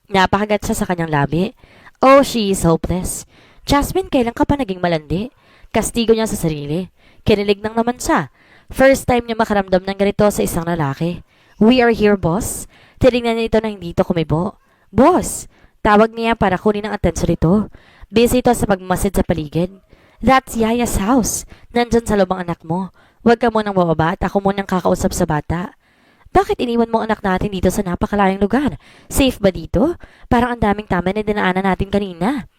Napahagat siya sa kanyang labi. Oh, she is hopeless. Jasmine, kailan ka pa naging malandi? Kastigo niya sa sarili. Kinilig nang naman siya. First time niya makaramdam ng ganito sa isang lalaki. We are here, boss. Tinignan niya ito na hindi ito kumibo. Boss! Tawag niya para kunin ang atensyon nito. Busy ito sa pagmamasid sa paligid. That's Yaya's house. Nandyan sa loob ang anak mo. Huwag ka munang bababa at ako munang kakausap sa bata. Bakit iniwan mo ang anak natin dito sa napakalayang lugar? Safe ba dito? Parang ang daming tama na dinaanan natin kanina.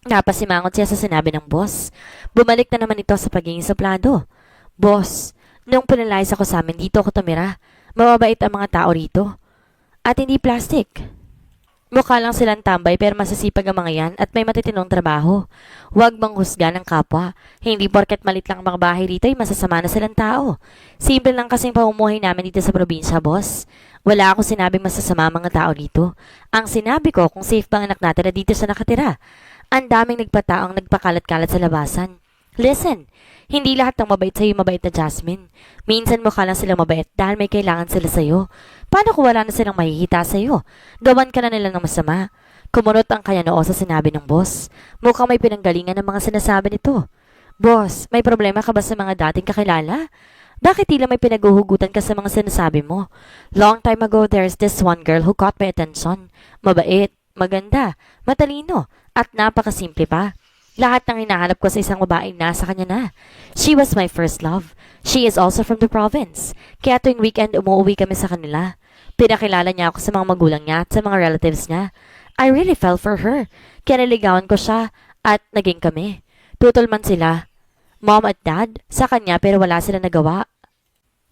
Napasimangot siya sa sinabi ng boss. Bumalik na naman ito sa pagiging suplado. Boss, nung pinalayas ako sa amin dito ako tumira, mababait ang mga tao rito. At hindi plastic. Mukha lang silang tambay pero masasipag ang mga yan at may matitinong trabaho. Huwag bang husga ng kapwa. Hindi porket malit lang ang mga bahay rito ay masasama na silang tao. Simple lang kasing pamumuhay namin dito sa probinsya, boss. Wala akong sinabing masasama ang mga tao dito. Ang sinabi ko kung safe bang anak natin na dito siya nakatira. Ang daming nagpataong nagpakalat-kalat sa labasan. Listen, hindi lahat ng mabait sa'yo mabait na Jasmine. Minsan mukha lang silang mabait dahil may kailangan sila sa'yo. Paano kung wala na silang mahihita sa'yo? Gawan ka na nila ng masama. Kumunot ang kanya noo sa sinabi ng boss. Mukhang may pinanggalingan ng mga sinasabi nito. Boss, may problema ka ba sa mga dating kakilala? Bakit tila may pinaguhugutan ka sa mga sinasabi mo? Long time ago, there's this one girl who caught my attention. Mabait, maganda, matalino, at napakasimple pa. Lahat ng hinahanap ko sa isang babaeng nasa kanya na. She was my first love. She is also from the province. Kaya tuwing weekend umuwi kami sa kanila. Pinakilala niya ako sa mga magulang niya at sa mga relatives niya. I really fell for her. Kaya niligawan ko siya at naging kami. Tutol man sila. Mom at dad, sa kanya pero wala sila nagawa.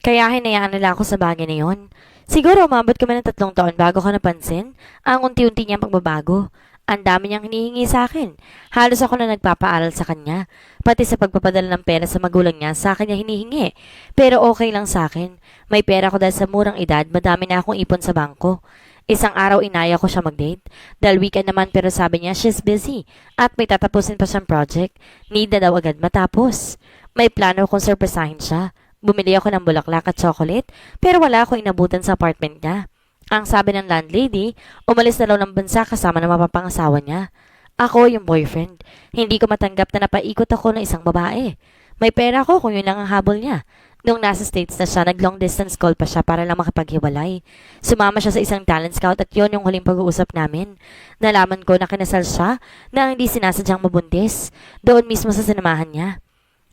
Kaya hinayaan nila ako sa bagay na yon. Siguro umabot kami ng 3 taon bago ko napansin ang unti-unti niyang pagbabago. Ang dami niyang hinihingi sa akin. Halos ako na nagpapaaral sa kanya. Pati sa pagpapadala ng pera sa magulang niya, sa akin niya hinihingi. Pero okay lang sa akin. May pera ko dahil sa murang edad, madami na akong ipon sa bangko. Isang araw inaya ko siya mag-date. Dahil weekend naman pero sabi niya she's busy. At may tatapusin pa siyang project. Need na daw agad matapos. May plano kong surpresahin siya. Bumili ako ng bulaklak at chocolate pero wala akong inabutan sa apartment niya. Ang sabi ng landlady, umalis na daw ng bansa kasama ng mapapangasawa niya. Ako yung boyfriend. Hindi ko matanggap na napaikot ako ng isang babae. May pera ko kung yun lang ang habol niya. Nung nasa States na siya, nag-long distance call pa siya para lang makapaghiwalay. Sumama siya sa isang talent scout at yun yung huling pag-uusap namin. Nalaman ko na kinasal siya na hindi sinasadyang mabuntis. Doon mismo sa sinamahan niya.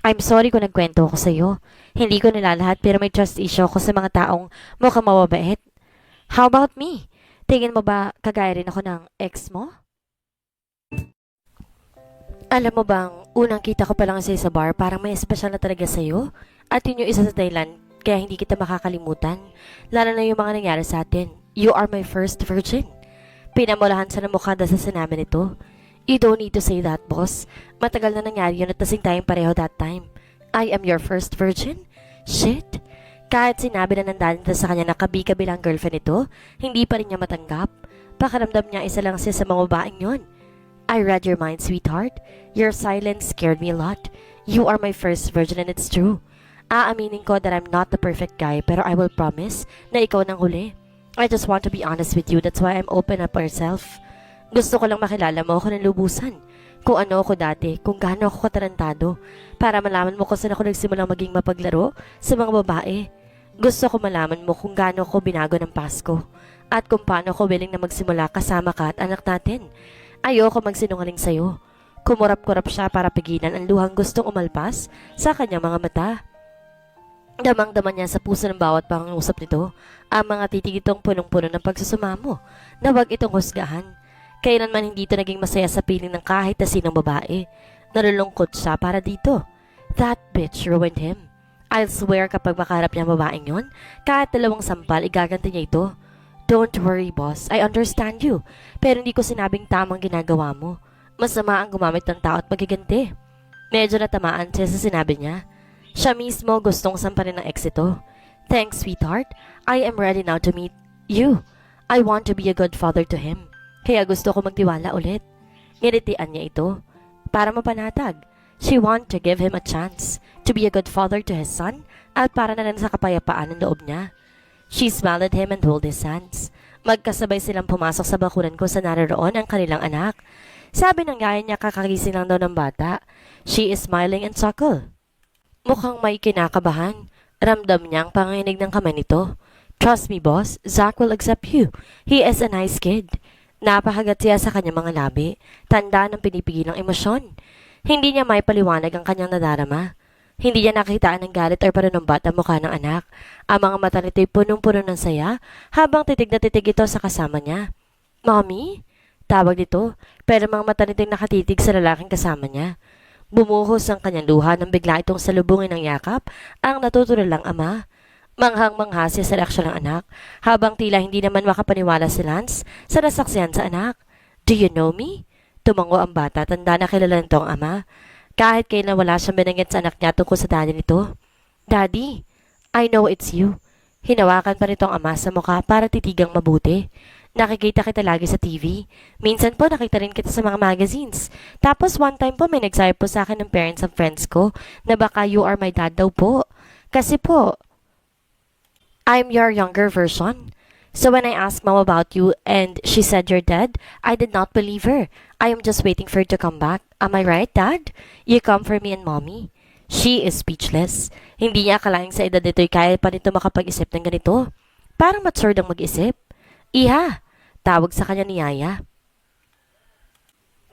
I'm sorry kung nagkwento ako sa'yo. Hindi ko nilalahat pero may trust issue ako sa mga taong mukhang mababait. How about me? Tingin mo ba kagaya rin ako ng ex mo? Alam mo bang, unang kita ko pa lang sa bar, parang may espesyal na talaga sa'yo. At yun yung isa sa Thailand, kaya hindi kita makakalimutan. Lalo na yung mga nangyari sa atin. You are my first virgin. Pinamulahan sa mukha dahil sa sinabi nito. You don't need to say that, boss. Matagal na nangyari yun at nasing tayong pareho that time. I am your first virgin? Shit. Kahit sinabi na nandaan sa kanya na kabi-kabilang girlfriend ito, hindi pa rin niya matanggap. Pakaramdam niya isa lang siya sa mga babaeng yun. I read your mind, sweetheart. Your silence scared me a lot. You are my first virgin and it's true. Aaminin ko that I'm not the perfect guy pero I will promise na ikaw nang huli. I just want to be honest with you, that's why I'm open up myself. Gusto ko lang makilala mo ako ng lubusan. Kung ano ako dati, kung gaano ako katarantado. Para malaman mo kung saan ako nagsimulang maging mapaglaro sa mga babae. Gusto ko malaman mo kung gaano ako binago ng Pasko at kung paano ako willing na magsimula kasama ka at anak natin. Ayoko magsinungaling sa'yo. Kumurap-kurap siya para pigilan ang luhang gustong umalpas sa kanyang mga mata. Damang-daman niya sa puso ng bawat pangungusap nito ang mga titig itong punong-puno ng pagsusumamo na wag itong husgahan. Kailanman hindi ito naging masaya sa piling ng kahit na sinong babae. Nalulungkot siya para dito. That bitch ruined him. I'll swear kapag makaharap niya ang babaeng yun, kahit 2 sampal, igaganti niya ito. Don't worry, boss. I understand you. Pero hindi ko sinabing tamang ginagawa mo. Masama ang gumamit ng tao at magiganti. Medyo natamaan siya sa sinabi niya. Siya mismo gustong samparin ng ex ito. Thanks, sweetheart. I am ready now to meet You. I want to be a good father to him. Kaya gusto ko magtiwala ulit. Ngilitian niya ito. Para mapanatag. She want to give him a chance to be a good father to his son at para na rin sa kapayapaan ng loob niya. She smiled at him and held his hands. Magkasabay silang pumasok sa bakuran kung saan naroon ang kanilang anak. Sabi ng yaya niya kakagising lang daw ng bata. She is smiling and chuckle. Mukhang may kinakabahan. Ramdam niya ang panginig ng kamay nito. Trust me, boss. Zach will accept you. He is a nice kid. Napahagat siya sa kanyang mga labi. Tanda ng pinipigilang emosyon. Hindi niya may paliwanag ang kanyang nadarama. Hindi niya nakitaan ng galit or panunumbat ang mukha ng anak. Ang mga mata nito'y punong-puno ng saya habang titig na titig ito sa kasama niya. Mommy? Tawag nito, pero mga mata nito'y nakatitig sa lalaking kasama niya. Bumuhos ang kanyang luha nang bigla itong salubungin ng yakap ang natutunalang ama. Manghang-mangha siya sa reaksyon ng anak habang tila hindi naman makapaniwala si Lance sa nasaksihan sa anak. Do you know me? Tumango ang bata, tanda na kilala nito ang ama. Kahit kailan wala siyang binanggit sa anak niya tungkol sa daddy nito. Daddy, I know it's you. Hinawakan pa nito ang ama sa mukha para titigang mabuti. Nakikita kita lagi sa TV. Minsan po nakita rin kita sa mga magazines. Tapos one time po may nagsabi po sa akin ng parents and friends ko na baka you are my dad daw po. Kasi po, I'm your younger version. So when I asked mom about you and she said you're dead, I did not believe her. I am just waiting for her to come back. Am I right, Dad? You come for me and mommy. She is speechless. Hindi niya akalaing sa edad nito'y kaya pa nito makapag-isip ng ganito. Parang mature ang mag-isip. Iha! Tawag sa kanya ni Yaya.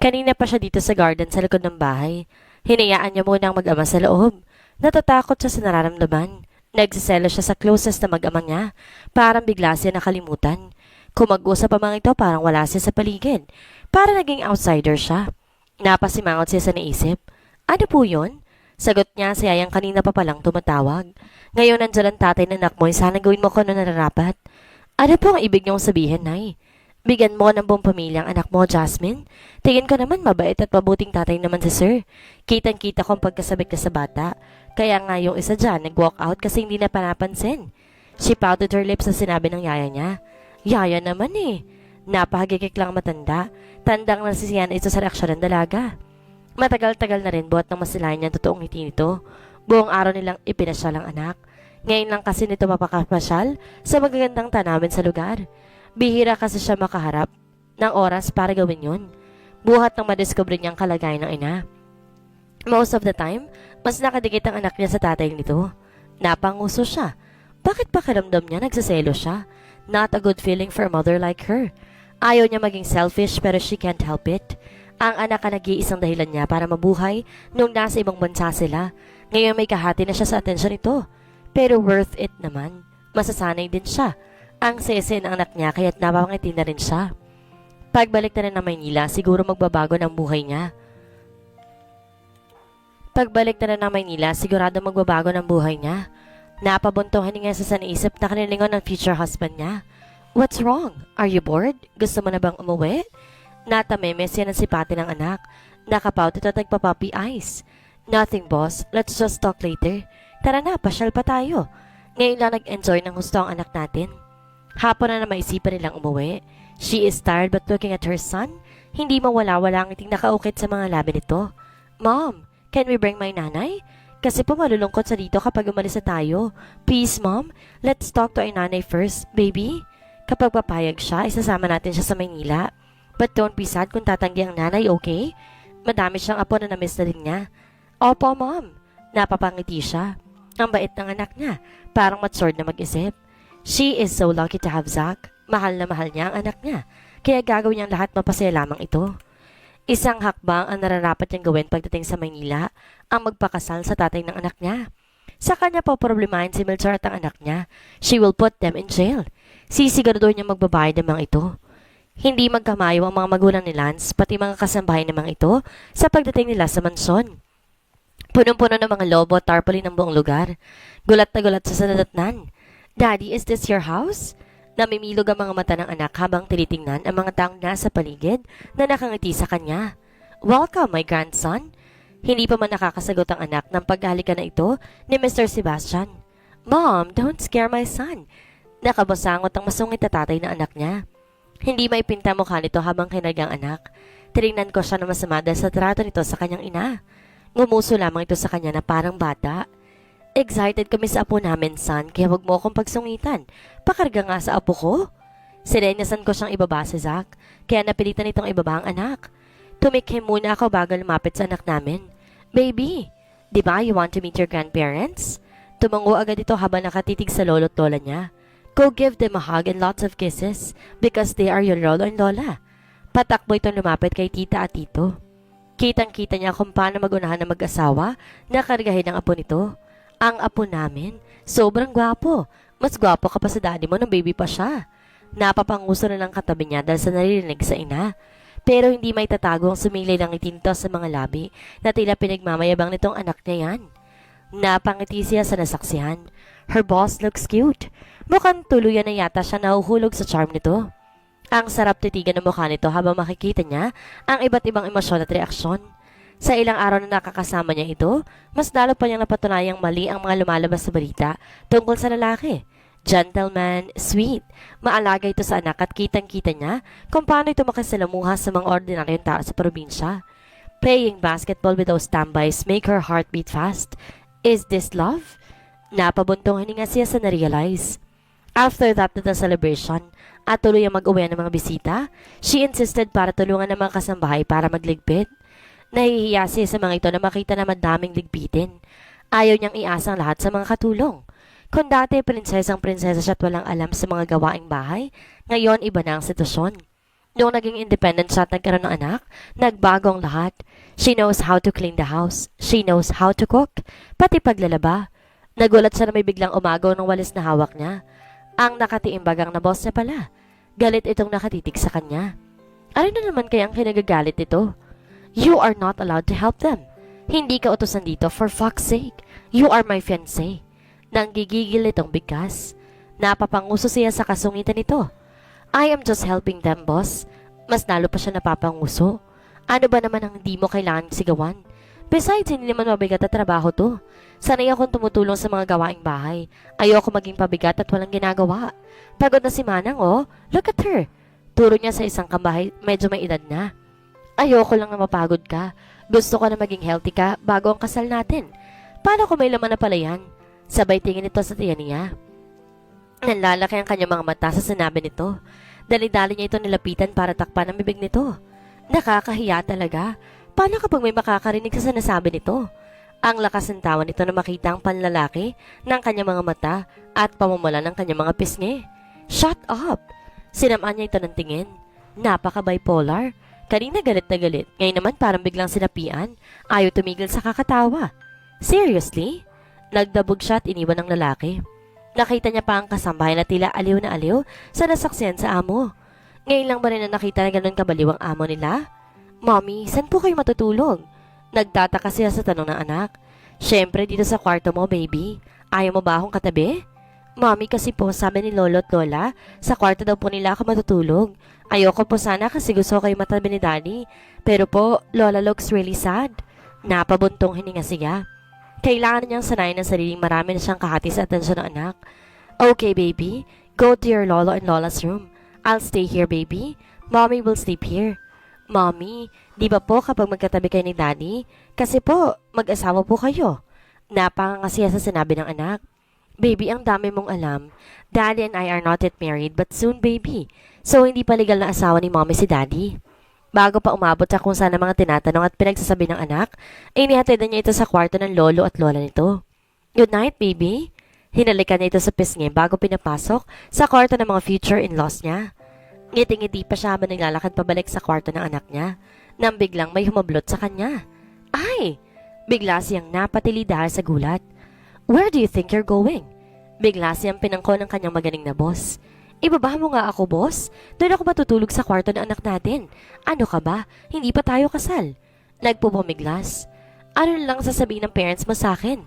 Kanina pa siya dito sa garden sa likod ng bahay. Hinayaan niya muna ang mag-ama sa loob. Natatakot siya sa nararamdaman. Nagsiselo siya sa closest na mag-ama niya. Parang bigla siya nakalimutan. Kung mag-usap pa mga ito, parang wala siya sa paligid. Parang naging outsider siya. Napasimangot siya sa naisip. Ano po yun? Sagot niya sa yayang kanina pa palang tumatawag. Ngayon nandiyan ang tatay ng anak mo, sana gawin mo ko na nararapat. Ano po ang ibig niyong sabihin, Nay? Bigyan mo ng buong pamilya ang anak mo, Jasmine? Tingin ko naman mabait at mabuting tatay naman si Sir. Kitang-kita ko ang pagkasabik na sa bata. Kaya nga yung isa dyan, nag-walk out kasi hindi na panapansin. She pouted her lips sa sinabi ng yaya niya. Yaya naman eh. Napahagikik lang matanda. Tandang nasisiyan ito sa reaksyon ng dalaga. Matagal-tagal na rin buhat ng masilayan niya ang totoong ngiti nito. Buong araw nilang ipinasyal ang anak. Ngayon lang kasi nito mapakapasyal sa magagandang tanawin sa lugar. Bihira kasi siya makaharap ng oras para gawin yun. Buhat ng madiscover niyang kalagayan ng ina. Most of the time, mas nakadikit ang anak niya sa tatay nito. Napanguso siya. Bakit pakiramdam niya nagsaselo siya? Not a good feeling for a mother like her. Ayaw niya maging selfish pero she can't help it. Ang anak ang nag-iisang dahilan niya para mabuhay nung nasa ibang bansa sila. Ngayon may kahati na siya sa atensyon nito. Pero worth it naman. Masasanay din siya. Ang sese ng anak niya kaya't napapangiti na rin siya. Pagbalik na rin ng Maynila, siguro magbabago ng buhay niya. Pagbalik na rin ng Maynila, sigurado magbabago ng buhay niya. Napabuntungan niya sa naisip na kanilingon ng future husband niya. What's wrong? Are you bored? Gusto mo na bang umuwi? Natamemes yan ang sipati ng anak. Nakapautit at nagpapuppy eyes. Nothing, boss. Let's just talk later. Tara na, pasyal pa tayo. Ngayon lang nag-enjoy ng gusto ang anak natin. Hapon na maisipan nilang umuwi. She is tired but looking at her son, hindi mawala-wala ang iting nakaukit sa mga labi nito. Mom, can we bring my nanay? Kasi po malulungkot sa dito kapag umalis na tayo. Please, Mom, let's talk to our nanay first, baby. Kapag papayag siya, isasama natin siya sa Maynila. But don't be sad kung tatanggi ang nanay, okay? Madami siyang apo na na-miss na rin niya. Opo, Mom. Napapangiti siya. Ang bait ng anak niya, parang matured na mag-isip. She is so lucky to have Zach. Mahal na mahal niya ang anak niya. Kaya gagawin niyang lahat mapasaya lamang ito. Isang hakbang ang nararapat niyang gawin pagdating sa Maynila, ang magpakasal sa tatay ng anak niya. Sa kanya po problemahin si Melchor at ang anak niya. She will put them in jail. Sisiguraduhin niya magbabayad ng mga ito. Hindi magkamayo ang mga magulang ni Lance, pati mga kasambahay ng mga ito sa pagdating nila sa mansyon. Punong-puno ng mga lobo at tarpaulin ng buong lugar. Gulat na gulat sa sanadatnan. Daddy, is this your house? Namimilog ang mga mata ng anak habang tinitingnan ang mga taong nasa paligid na nakangiti sa kanya. Welcome, my grandson. Hindi pa man nakakasagot ang anak ng paghalikan na ito ni Mr. Sebastian. Mom, don't scare my son. Nakabasangot ang masungit na tatay na anak niya. Hindi maipinta mukha nito habang kinargang anak. Tinignan ko siya na masama dahil sa trato nito sa kanyang ina. Ngumuso lamang ito sa kanya na parang bata. Excited kami sa apo namin, son, kaya wag mo akong pagsungitan. Pakarga nga sa apo ko. Sirenyasan ko siyang ibaba si Zach, kaya napilitan itong ibaba ang anak. Tumikhim muna ako bago lumapit sa anak namin. Baby, di ba you want to meet your grandparents? Tumango agad ito habang nakatitig sa lolo't lola niya. Go give them a hug and lots of kisses because they are your lolo and lola. Patakbo itong lumapit kay tita at tito. Kitang-kita niya kung paano magunahan ng mag-asawa na kargahin ang apo nito. Ang apo namin, sobrang gwapo. Mas gwapo ka pa sa daddy mo nung baby pa siya. Napapanguso na ng katabi niya dahil sa naririnig sa ina. Pero hindi may tatago ang sumilay ng itinto sa mga labi na tila pinagmamayabang nitong anak niya yan. Napangiti siya sa nasaksihan. Her boss looks cute. Mukhang tuluyan na yata siya nahuhulog sa charm nito. Ang sarap titigan ng mukha nito habang makikita niya ang iba't ibang emosyon at reaksyon. Sa ilang araw na nakakasama niya ito, mas lalo pa niyang napatunayang mali ang mga lumalabas sa balita tungkol sa lalaki. Gentleman, sweet, maalaga ito sa anak at kitang-kita niya kung paano ito makasalamuha sa mga ordinaryong tao sa probinsya. Playing basketball with those standbys make her heart beat fast. Is this love? Napabuntong hininga siya sa narealize. After that little celebration, at tuloy ang mag-uwi ng mga bisita, she insisted para tulungan ng mga kasambahay para magligpit. Nahihiya siya sa mga ito na makita na madaming ligpitin. Ayaw niyang iasa ang lahat sa mga katulong. Kung dati prinsesang-prinsesa siya at walang alam sa mga gawaing bahay, ngayon iba na ang sitwasyon. Noong naging independent siya at nagkaroon ng anak, nagbago ang lahat. She knows how to clean the house. She knows how to cook. Pati paglalaba. Nagulat siya na may biglang umagaw ng walis na hawak niya. Ang nakatiimbagang na boss niya pala. Galit itong nakatitig sa kanya. Ano na naman kaya ang kinagagalit ito? You are not allowed to help them. Hindi ka utusan dito for fuck's sake. You are my fiancé. Nang gigigil itong bigkas. Napapanguso siya sa kasungitan nito. I am just helping them, boss. Mas lalo pa siya napapanguso. Ano ba naman ang hindi mo kailangan sigawan? Besides, hindi naman mabigat na trabaho to. Sanay akong tumutulong sa mga gawaing bahay. Ayoko maging pabigat at walang ginagawa. Pagod na si Manang, oh. Look at her. Turo niya sa isang kambahay, medyo may edad na. Ayoko lang na mapagod ka. Gusto ko na maging healthy ka bago ang kasal natin. Paano kung may laman na pala yan? Sabay tingin ito sa tiyan niya. Nanlalaki ang kanyang mga mata sa sinabi nito. Dali-dali niya ito nilapitan para takpan ang bibig nito. Nakakahiya talaga. Paano kapag may makakarinig sa sinasabi nito? Ang lakas ng tawa nito na makita ang panlalaki ng kanyang mga mata at pamumula ng kanyang mga pisngi. Shut up! Sinamaan niya ito ng tingin. Napaka-bipolar. Kanina galit na galit. Ngayon naman parang biglang sinapian. Ayaw tumigil sa kakatawa. Seriously? Nagdabog siya at iniwan ng lalaki. Nakita niya pa ang kasambahay na tila aliw na aliw sa nasaksiyan sa amo. Ngayon lang ba rin na nakita na ganun kabaliw ang amo nila? Mommy, saan po kayo matutulog? Nagtataka siya sa tanong ng anak. Siyempre dito sa kwarto mo, baby. Ayaw mo ba akong katabi? Mommy, kasi po sabi ni Lolo at Lola, sa kwarto daw po nila ako matutulog. Ayoko po sana kasi gusto ko kayo matabi ni Daddy. Pero po, Lola looks really sad. Napabuntong hininga siya. Kailangan niyang sanayin ang sariling marami na siyang kahati sa atensyon ng anak. Okay, baby. Go to your Lolo and Lola's room. I'll stay here, baby. Mommy will sleep here. Mommy, di ba po kapag magkatabi kayo ni Daddy? Kasi po, mag-asawa po kayo. Napakangasiya sa sinabi ng anak. Baby, ang dami mong alam. Daddy and I are not yet married, but soon, baby. So, hindi pa legal na asawa ni Mommy si Daddy. Bago pa umabot sa kung saan ang mga tinatanong at pinagsasabi ng anak, ay inihatid niya ito sa kwarto ng lolo at lola nito. Good night, baby. Hinalikan niya ito sa pisngi bago pinapasok sa kwarto ng mga future in-laws niya. Ngiti-ngiti pa siya habang naglalakad pabalik sa kwarto ng anak niya, nang biglang may humablot sa kanya. Ay! Bigla siyang napatili dahil sa gulat. Where do you think you're going? Bigla siyang pinangko ng kanyang magaling na boss. Ibaba mo nga ako, boss. Doon ako matutulog sa kwarto ng anak natin. Ano ka ba? Hindi pa tayo kasal. Nagpupumiglas. Ano lang sasabihin ng parents mo sa akin?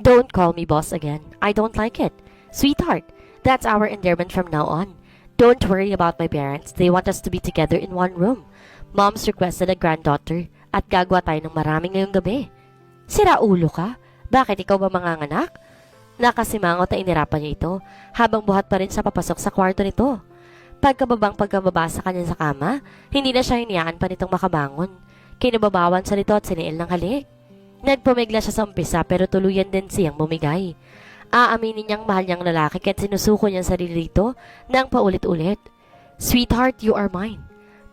Don't call me boss again. I don't like it. Sweetheart, that's our endearment from now on. Don't worry about my parents. They want us to be together in one room. Mom's requested a granddaughter at gagawa tayo ng marami ngayong gabi. Sira ulo ka? Bakit ikaw ba manganganak? Nakasimangot na inirapan niya ito habang buhat pa rin siya papasok sa kwarto nito. Pagkababa sa kanya sa kama, hindi na siya hinayaan pa nitong makabangon. Kinababawan siya nito at siniil ng halik. Nagpumigla siya sa umpisa pero tuluyan din siyang bumigay. Aaminin niyang mahal niyang lalaki kahit sinusuko niyang sarili rito nang paulit-ulit. Sweetheart, you are mine.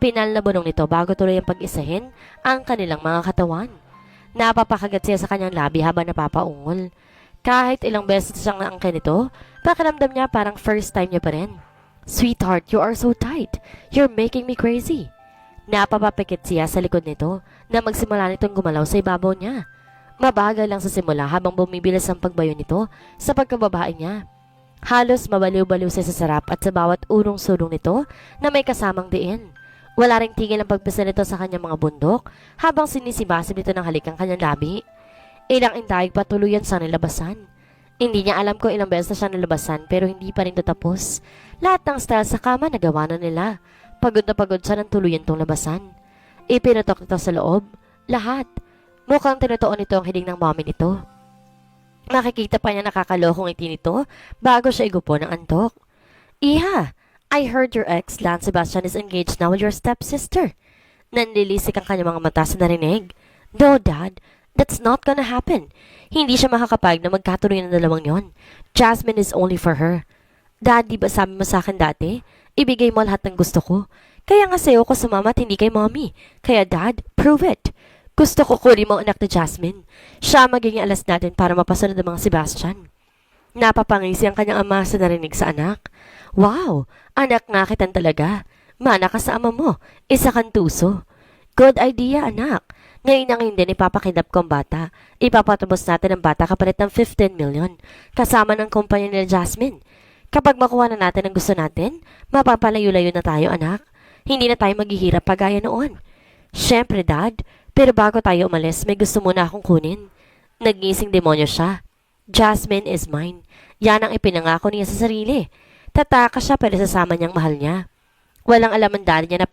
Pinal na bunong nito bago tuloy ang pag-isahin ang kanilang mga katawan. Napapakagat siya sa kanyang labi habang napapaungol. Kahit ilang beses siyang naangkin nito, pakiramdam niya parang first time niya pa rin. Sweetheart, you are so tight. You're making me crazy. Napapapikit siya sa likod nito na magsimula nitong gumalaw sa ibabaw niya. Mabagal lang sa simula habang bumibilis ang pagbayo nito sa pagkababae niya. Halos mabaliw-baliw siya sa sarap at sa bawat urong-sulong nito na may kasamang diin. Wala ring tigil ang pagpisa nito sa kanyang mga bundok habang sinisibasib nito ng halik ang kanyang labi. Ilang indahig pa tuluyan sa nilabasan. Hindi niya alam kung ilang beses na siya nilabasan pero hindi pa rin ito tapos. Lahat ng style sa kama nagawa na nila. Pagod na pagod siya ng tuluyan tong labasan. Ipinatok nito sa loob. Lahat. Mukhang tinutuon nito ang hiling ng mommy nito. Makikita pa niya nakakalokong ngiti nito bago siya igupo ng antok. Iha, I heard your ex, Lance Sebastian, is engaged now with your stepsister. Nanlilisik ang kanyang mga mata sa narinig. No, Dad. That's not gonna happen. Hindi siya makakapag na magkatuloy ng dalawang yon. Jasmine is only for her. Dad, di ba sabi mo sa akin dati? Ibigay mo lahat ng gusto ko. Kaya nga sa'yo ko sumama at hindi kay mommy. Kaya Dad, prove it. Gusto ko kunin mo ang anak ni Jasmine. Siya magiging alas natin para mapasunod ang mga Sebastian. Napapangisi ang kanyang ama sa narinig sa anak. Wow, anak nga kitan talaga. Mana ka sa ama mo. Isa kang tuso. Good idea, anak. Ngayon ang hindi ipapakidap ko ang bata. Ipapatubos natin ang bata kapalit ng 15 million. Kasama ng kumpanya ni Jasmine. Kapag makuha na natin ang gusto natin, mapapalayo-layo na tayo, anak. Hindi na tayo maghihirap pagaya noon. Siyempre, Dad. Pero bago tayo umalis, may gusto muna akong kunin. Nagising demonyo siya. Jasmine is mine. Yan ang ipinangako niya sa sarili. Tataka siya pero sasama niyang mahal niya. Walang alam ang daddy niya na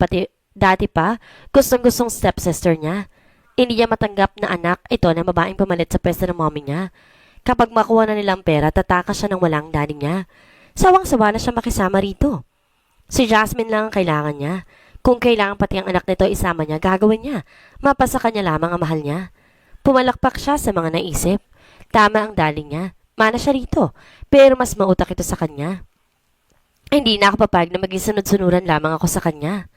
dati pa gustong-gustong stepsister niya. Hindi niya matanggap na anak ito na babaeng pumalit sa pwesto ng mommy niya. Kapag makuha na nilang pera, tataka siya ng walang daddy niya. Sawang-sawa na siya makisama rito. Si Jasmine lang ang kailangan niya. Kung kailangan pati ang anak nito isama niya, gagawin niya. Mapasa kanya lamang ang mahal niya. Pumalakpak siya sa mga naisip. Tama ang daddy niya. Mana siya rito. Pero mas mautak ito sa kanya. Hindi na ako papayag na maging sunod-sunuran lamang ako sa kanya.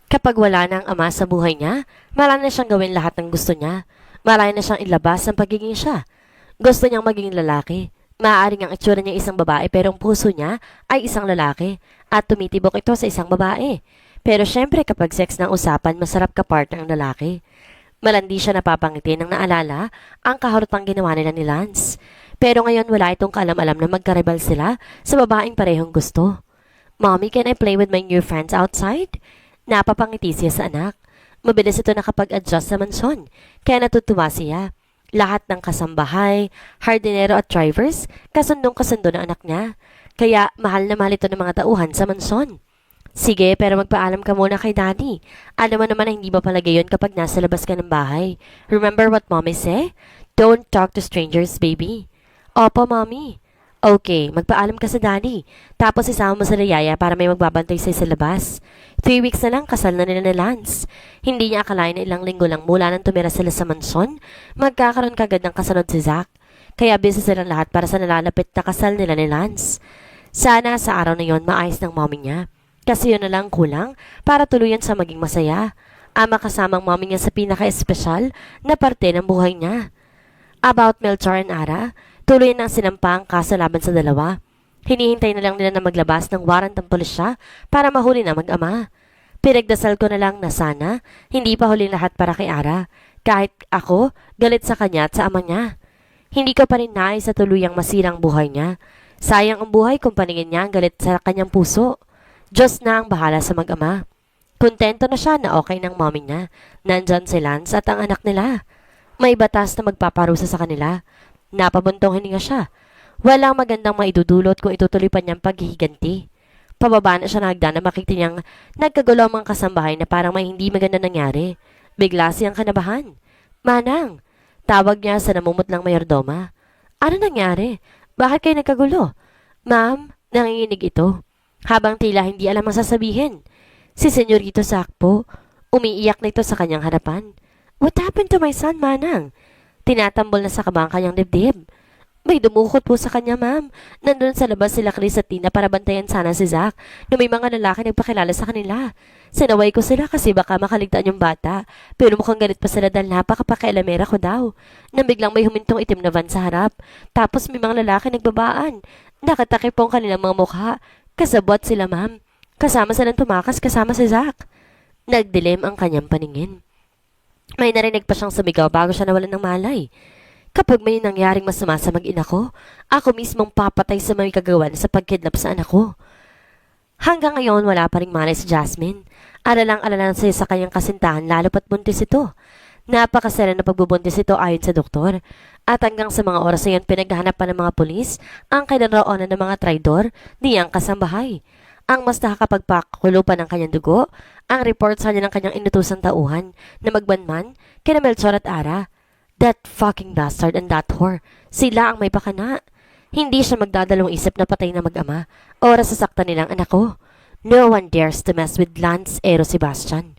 Kapag wala na ang ama sa buhay niya, marami na siyang gawin lahat ng gusto niya. Marami na siyang ilabas ang pagiging siya. Gusto niyang maging lalaki. Maaaring ang itsura niya isang babae pero ang puso niya ay isang lalaki at tumitibok ito sa isang babae. Pero syempre kapag sex ng usapan, masarap ka partner ng lalaki. Malandi siya napapangiti nang naalala ang kaharutang ginawa nila ni Lance. Pero ngayon wala itong kaalam-alam na magkarebal sila sa babaeng parehong gusto. Mommy, can I play with my new friends outside? Napapangiti siya sa anak. Mabilis ito nakapag-adjust sa mansyon, kaya natutuwa siya. Lahat ng kasambahay, hardinero at drivers, kasundong-kasundo ng anak niya. Kaya mahal na mahal ito ng mga tauhan sa mansyon. Sige, pero magpaalam ka muna kay Daddy. Alam mo naman na hindi ba palagay yun kapag nasa labas ka ng bahay. Remember what Mommy say? Don't talk to strangers, baby. Opo, Mommy. Okay, magpaalam ka sa Daddy. Tapos isama mo sa Yaya para may magbabantay sa'yo sa labas. 3 weeks na lang kasal na nila ni Lance. Hindi niya akalain na ilang linggo lang mula nang tumira sila sa mansyon, magkakaroon kagad ng kasunod si Zach. Kaya busy silang lahat para sa nalalapit na kasal nila ni Lance. Sana sa araw na yon maayos ng mommy niya. Kasi yun na lang kulang para tuluyan sa maging masaya. Ama kasamang mommy niya sa pinaka-espesyal na parte ng buhay niya. About Melchor and Ara, tuloy na sinampa ang kaso laban sa dalawa. Hinihintay na lang nila na maglabas ng warrant ng pulisya para mahuli na mag-ama. Pinagdasal ko na lang na sana hindi pa huli lahat para kay Ara. Kahit ako, galit sa kanya at sa ama niya. Hindi ko pa rin nais sa tuluyang masirang buhay niya. Sayang ang buhay kung paningin niya ang galit sa kanyang puso. Diyos na ang bahala sa mag-ama. Kontento na siya na okay ng mommy niya. Nandyan si Lance at ang anak nila. May batas na magpaparusa sa kanila. Napabuntong hininga siya. Walang magandang maidudulot kung itutuloy pa niyang paghihiganti. Pababa na siya na hagdan na makita niyang nagkagulo ang mga kasambahay na parang may hindi maganda nangyari. Bigla siyang kanabahan. Manang! Tawag niya sa namumutlang mayordoma. Ano nangyari? Bakit kayo nagkagulo? Ma'am, nanginginig ito. Habang tila hindi alam ang sasabihin. Si Senyorito Sakpo, umiiyak na ito sa kanyang harapan. What happened to my son, Manang? Tinatambol na sa kaba ang kanyang dibdib. May dumukot po sa kanya, ma'am. Nandun sa labas sila Chris at Tina para bantayan sana si Zach na may mga lalaki nagpakilala sa kanila. Sinaway ko sila kasi baka makaligtaan yung bata. Pero mukhang galit pa sila dahil napakapakialamera ko daw. Nang biglang may humintong itim na van sa harap. Tapos may mga lalaki nagbabaan. Nakatakip po ang kanilang mga mukha. Kasabot sila, ma'am. Kasama silang tumakas kasama si Zach. Nagdilim ang kanyang paningin. May narinig pa siyang sumigaw bago siya nawalan ng malay. Kapag may nangyaring masama sa mag-ina ko, ako mismong papatay sa may kagawan sa pagkidnap sa anak ko. Hanggang ngayon, wala pa ring malay si Jasmine. Alalang-alala siya sa kanyang kasintahan lalo pat buntis ito. Napakasala na pagbubuntis ito ayon sa doktor. At hanggang sa mga oras na yun, pinaghahanap pa ng mga pulis ang kinaroonan ng mga traidor niyang kasambahay. Ang mas nakakapagpakulo pa ng kanyang dugo, ang report sa kanya ng kanyang inutusang tauhan na magbanman kina Melchor at Ara. That fucking bastard and that whore. Sila ang may pakana. Hindi siya magdadalawang isip na patay na mag-ama. Oras sasaktan nilang anak ko. No one dares to mess with Lance Ero Sebastian.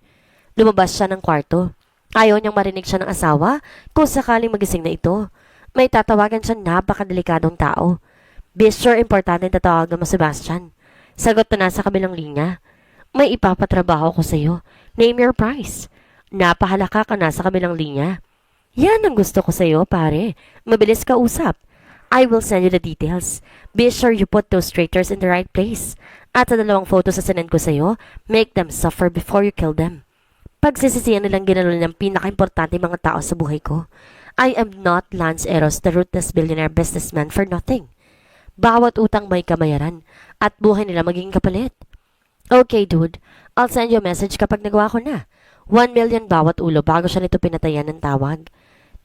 Lumabas siya ng kwarto. Ayaw niyang marinig siya ng asawa kung sakaling magising na ito. May tatawagan siya napakadelikadong tao. Be sure importante na tatawagan mo Sebastian. Sagot na nasa kabilang linya. May ipapatrabaho ko sa iyo. Name your price. Napahalaka ka na sa kabilang linya. Yan ang gusto ko sa'yo, pare. Mabilis ka usap. I will send you the details. Be sure you put those traitors in the right place. At sa 2 photos sa sinend ko sa'yo, make them suffer before you kill them. Pagsisisiyan nilang ginalo ng pinaka-importante mga tao sa buhay ko. I am not Lance Eros, the ruthless billionaire businessman for nothing. Bawat utang may kamayaran at buhay nila magiging kapalit. Okay, dude. I'll send you a message kapag nagawa ko na. 1 million bawat ulo bago siya nito pinatayan ng tawag.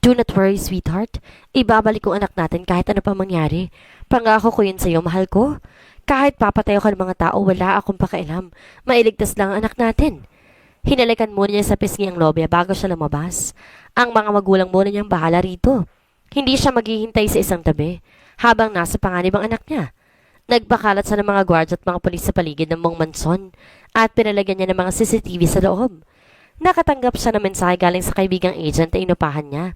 Do not worry, sweetheart. Ibabalik ko anak natin kahit ano pa mangyari. Pangako ko yun sa'yo, mahal ko. Kahit papatayo ka ng mga tao, wala akong pakialam. Mailigtas lang ang anak natin. Hinalikan muna niya sa pisngi ang lobya bago siya lumabas. Ang mga magulang muna niyang bahala rito. Hindi siya maghihintay sa isang tabi habang nasa panganib ang anak niya. Nagpakalat sa ng mga gwardiya at mga pulis sa paligid ng buong manson at pinalagyan niya ng mga CCTV sa loob. Nakatanggap siya ng mensahe galing sa kaibigang agent na inupahan niya.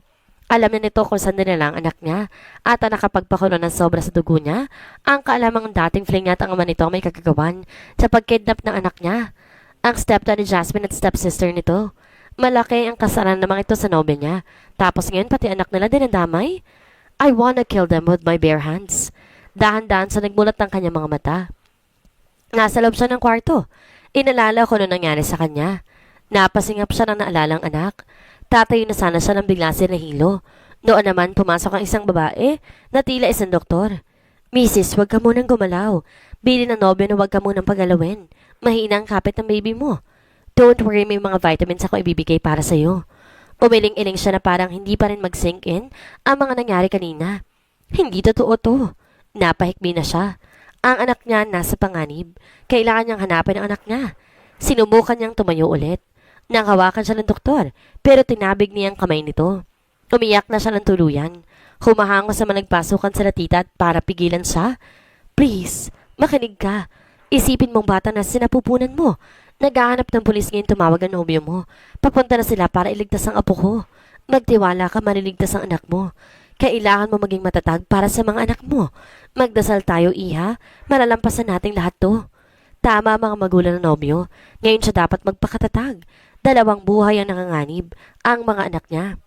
Alam na nito kung saan nila ang anak niya at ang nakapagpakulo ng sobra sa dugo niya, ang kaalamang dating fling at ang ama nito may kagagawan sa pagkidnap ng anak niya. Ang stepdad ni Jasmine at stepsister nito. Malaki ang kasalanan namang ito sa nobya niya. Tapos ngayon pati anak nila din ang damay. I wanna kill them with my bare hands. Dahan-dahan sa nagmulat ng kanyang mga mata. Nasa loob siya ng kwarto. Inalala ko noong nangyari sa kanya. Napasingap siya ng naalalang anak. Tatayo na sana siya nang bigla si Nahilo. Noon naman pumasok ang isang babae na tila isang doktor. Mrs., huwag ka munang gumalaw. Bili ng nobyo na huwag ka munang pagalawin. Mahina ang kapit ng baby mo. Don't worry, may mga vitamins ako ibibigay para sa'yo. Umiling-iling siya na parang hindi pa rin mag-sink in ang mga nangyari kanina. Hindi totoo to. Napahikbi na siya. Ang anak niya nasa panganib. Kailangan niyang hanapin ang anak niya. Sinubukan niyang tumayo ulit. Nang hawakan siya ng doktor, pero tinabig niya ang kamay nito. Umiyak na siya ng tuluyan. Humahango sa managpasukan sa latita para pigilan siya. Please, makinig ka. Isipin mong bata na sinapupunan mo. Naghahanap ng pulis ngayon tumawag ang nobyo mo. Papunta na sila para iligtas ang apo ko. Magtiwala ka, maliligtas ang anak mo. Kailangan mo maging matatag para sa mga anak mo. Magdasal tayo, iha. Malalampasan nating lahat to. Tama mga magulang ng nobyo. Ngayon siya dapat magpakatatag. 2 buhay ang nanganganib, ang mga anak niya.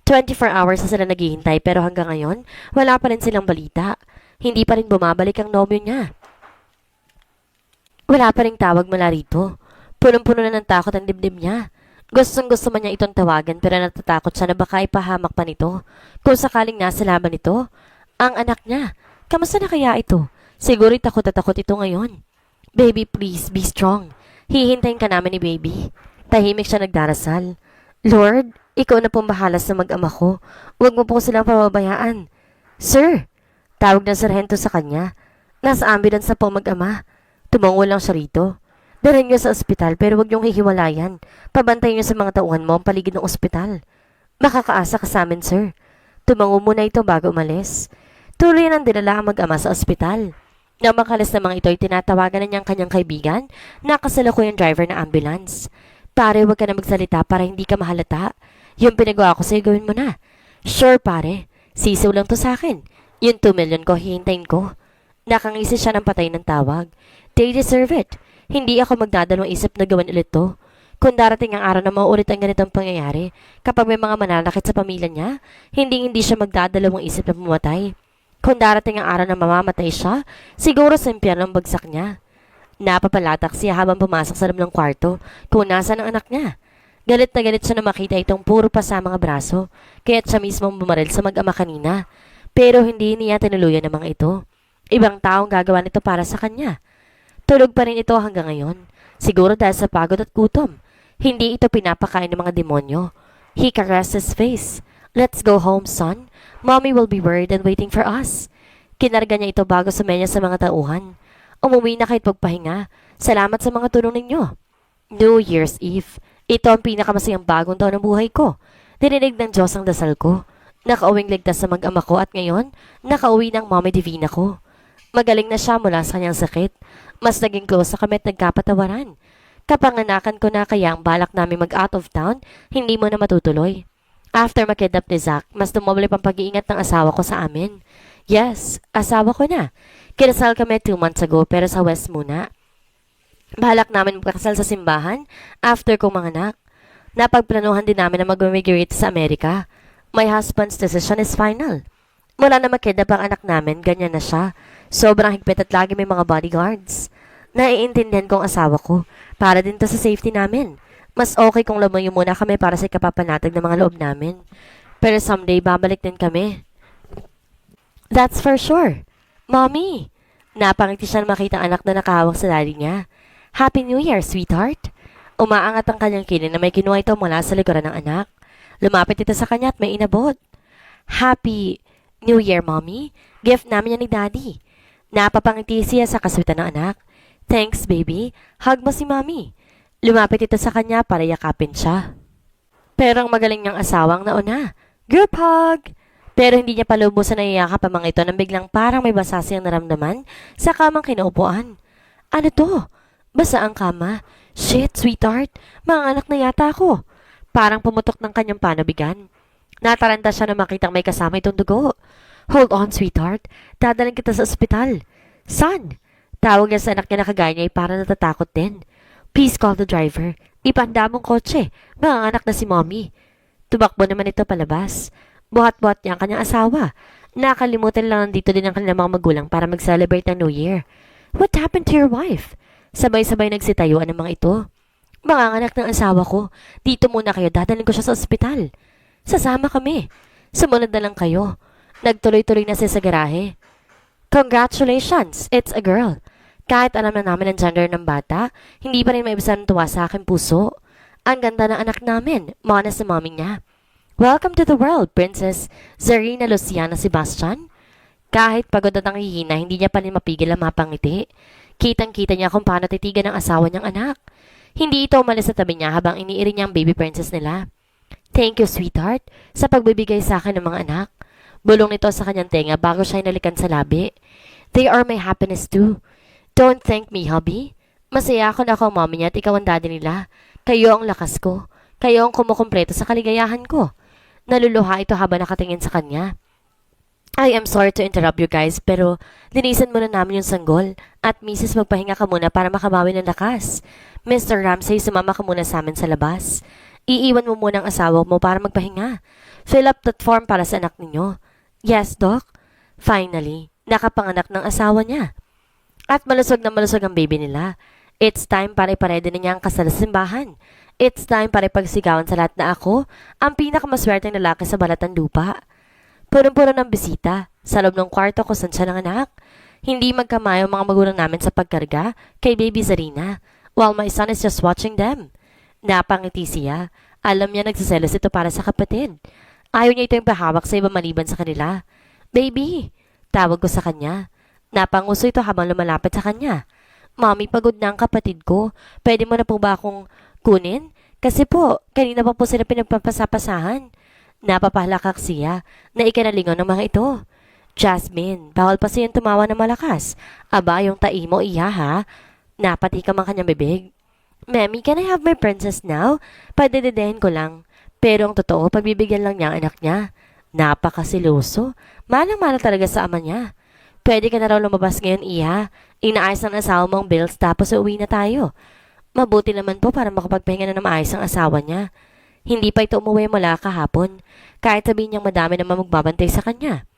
24 hours na sila naghihintay pero hanggang ngayon, wala pa rin silang balita. Hindi pa rin bumabalik ang nobyo niya. Wala pa rin tawag mula rito. Punong-puno na ng takot ang dibdib niya. Gustong-gusto man niya itong tawagan pero natatakot siya na baka ipahamak pa nito. Kung sakaling nasa laban nito, ang anak niya. Kamusta na kaya ito? Siguro takot na takot ito ngayon. Baby, please, be strong. Hihintayin ka namin ni baby. Tahimik siya nagdarasal. Lord, ikaw na pong bahala sa mag-ama ko. Huwag mo po silang pababayaan. Sir, tawag ng sarhento sa kanya. Nasa ambulance na po mag-ama. Tumango lang siya rito. Dalhin niyo sa ospital pero huwag niyong hihiwalayan. Pabantayin niyo sa mga tauhan mo ang paligid ng ospital. Makakaasa ka sa amin, sir. Tumango muna ito bago umalis. Tuloy nang dinala ang mag-ama sa ospital. Nang makalis namang ito ay tinatawagan na niyang kanyang kaibigan na kasalukuyang driver ng ambulance. Pare, huwag ka na magsalita para hindi ka mahalata. Yung pinagawa ko sa'yo, gawin mo na. Sure, pare. Sisiw lang to sa akin. Yung 2 million ko, hihintayin ko. Nakangisi siya ng patay ng tawag. They deserve it. Hindi ako magdadalawang isip na gawin ulit to. Kung darating ang araw na mauulit ang ganitong pangyayari, kapag may mga mananakit sa pamilya niya, hindi siya magdadalawang isip na pumatay. Kung darating ang araw na mamamatay siya, siguro sa impyerno ang bagsak niya. Napapalatak siya habang pumasok sa loob ng kwarto kung nasaan ang anak niya. Galit na galit siya na makita itong puro pa sa mga braso, kaya't siya mismo bumaril sa mag-ama kanina. Pero hindi niya tinuluyan ng mga ito. Ibang taong gagawa nito para sa kanya. Tulog pa rin ito hanggang ngayon. Siguro dahil sa pagod at gutom. Hindi ito pinapakain ng mga demonyo. He caressed his face. Let's go home, son. Mommy will be worried and waiting for us. Kinarga niya ito bago sumenya sa mga tauhan. Umuwi na kahit pagpahinga. Salamat sa mga tulong ninyo. New Year's Eve. Ito ang pinakamasayang bagong taon ng buhay ko. Dininig ng Diyos ang dasal ko. Nakauwing ligtas sa mag-ama ko at ngayon, nakauwi ng Mommy Divina ko. Magaling na siya mula sa kanyang sakit. Mas naging close sa kami at nagkapatawaran. Kapanganakan ko na kaya ang balak namin mag-out of town, hindi mo na matutuloy. After makidnap ni Zach, mas dumobli pang pag-iingat ng asawa ko sa amin. Yes, asawa ko na. Kinasal kami 2 months ago pero sa West muna. Balak namin magkasal sa simbahan after kong manganak. Napagplanuhan din namin na mag-immigrate sa Amerika. My husband's decision is final. Mula na makidnap ang anak namin, ganyan na siya. Sobrang higpit at lagi may mga bodyguards. Naiintindihan kong asawa ko. Para din to sa safety namin. Mas okay kung lumayo muna kami para sa ikapapanatag ng mga loob namin. Pero someday babalik din kami. That's for sure. Mommy! Napangiti siya na makita ang anak na nakahawak sa daddy niya. Happy New Year, sweetheart! Umaangat ang kanyang kinin na may kinuha ito mula sa likuran ng anak. Lumapit ito sa kanya at may inabot. Happy New Year, Mommy! Gift namin yan ni Daddy. Napapangiti siya sa kaswitan ng anak. Thanks, baby. Hug mo si Mommy. Lumapit ito sa kanya para yakapin siya. Pero ang magaling niyang asawang nauna. Group hug! Pero hindi niya palubusan na iyakap ang mga ito nang biglang parang may basa siyang naramdaman sa kamang kinaupuan. Ano to? Basa ang kama. Shit, sweetheart. Mga anak na yata ako. Parang pumutok ng kanyang panabigan. Nataranta siya na makitang may kasama itong dugo. Hold on, sweetheart. Dadaling kita sa ospital. Son! Tawag niya sa anak niya na kagaya niya ay para natatakot din. Please call the driver. Ipanda mong kotse. Mga anak na si Mommy. Tumakbo naman ito palabas. Buhat-buhat niya ang kanyang asawa. Nakalimutan lang nandito din ang kanilang mga magulang para mag-celebrate ng New Year. What happened to your wife? Sabay-sabay nagsitayuan ng mga ito. Mga anak ng asawa ko. Dito muna kayo. Dadaling ko siya sa ospital. Sasama kami. Sumunod na lang kayo. Nagtuloy-tuloy na siya sa garahe. Congratulations! It's a girl. Kahit alam na namin ang gender ng bata, hindi pa rin maibisan ng tuwa sa aking puso. Ang ganda ng anak namin, mana sa mommy niya. Welcome to the world, Princess Zarina Luciana Sebastian. Kahit pagod at nanghihina, hindi niya pa rin mapigil ang mapangiti. Kitang-kita niya kung paano titigan ng asawa niyang anak. Hindi ito umalis sa tabi niya habang iniiri niya ang baby princess nila. Thank you, sweetheart, sa pagbibigay sa akin ng mga anak. Bulong nito sa kanyang tenga bago siya inalikan sa labi. They are my happiness too. Don't thank me, hubby. Masaya ako na ako ang mommy niya at ikaw ang daddy nila. Kayo ang lakas ko. Kayo ang kumukumpleto sa kaligayahan ko. Naluluha ito habang nakatingin sa kanya. I am sorry to interrupt you guys, pero linisan muna namin yung sanggol. At Mrs. magpahinga ka muna para makabawi ng lakas. Mr. Ramsay, sumama ka muna sa amin sa labas. Iiwan mo muna ang asawa mo para magpahinga. Fill up that form para sa anak ninyo. Yes, Doc. Finally, nakapanganak ng asawa niya. At malusog na malusog ang baby nila. It's time para iparedy na niya ang kasal sa simbahan. It's time para ipagsigawan sa lahat na ako ang pinakamaswerteng lalaki sa balatan lupa. Punong-puno ng bisita sa loob ng kwarto ko saan siya ng anak. Hindi magkamayo ang mga magulang namin sa pagkarga kay baby Zarina while my son is just watching them. Napangiti siya. Alam niya nagsiselos ito para sa kapatid. Ayaw niya ito yung pahawak sa iba maliban sa kanila. Baby! Tawag ko sa kanya. Napanguso ito habang lumalapit sa kanya. Mommy, pagod na ang kapatid ko. Pwede mo na po ba akong kunin? Kasi po, kanina pa po sila pinagpapasapasahan. Napapahalakak siya na ikanalingon ng mga ito. Jasmine, bawal pa siyang tumawa ng malakas. Aba, yung tai mo iya ha. Napatikam ang kanyang bibig. Mami, can I have my princess now? Padidedehin ko lang. Pero ang totoo, pagbibigyan lang niya ang anak niya. Napakasiloso. Malang-mana talaga sa ama niya. Pwede ka na raw lumabas ngayon, Iha. Inaayos ng asawa mong bills tapos uuwi na tayo. Mabuti naman po para makapagpahinga na ng maayos ang asawa niya. Hindi pa ito umuwi mula kahapon. Kahit sabihin niyang madami naman magbabantay sa kanya.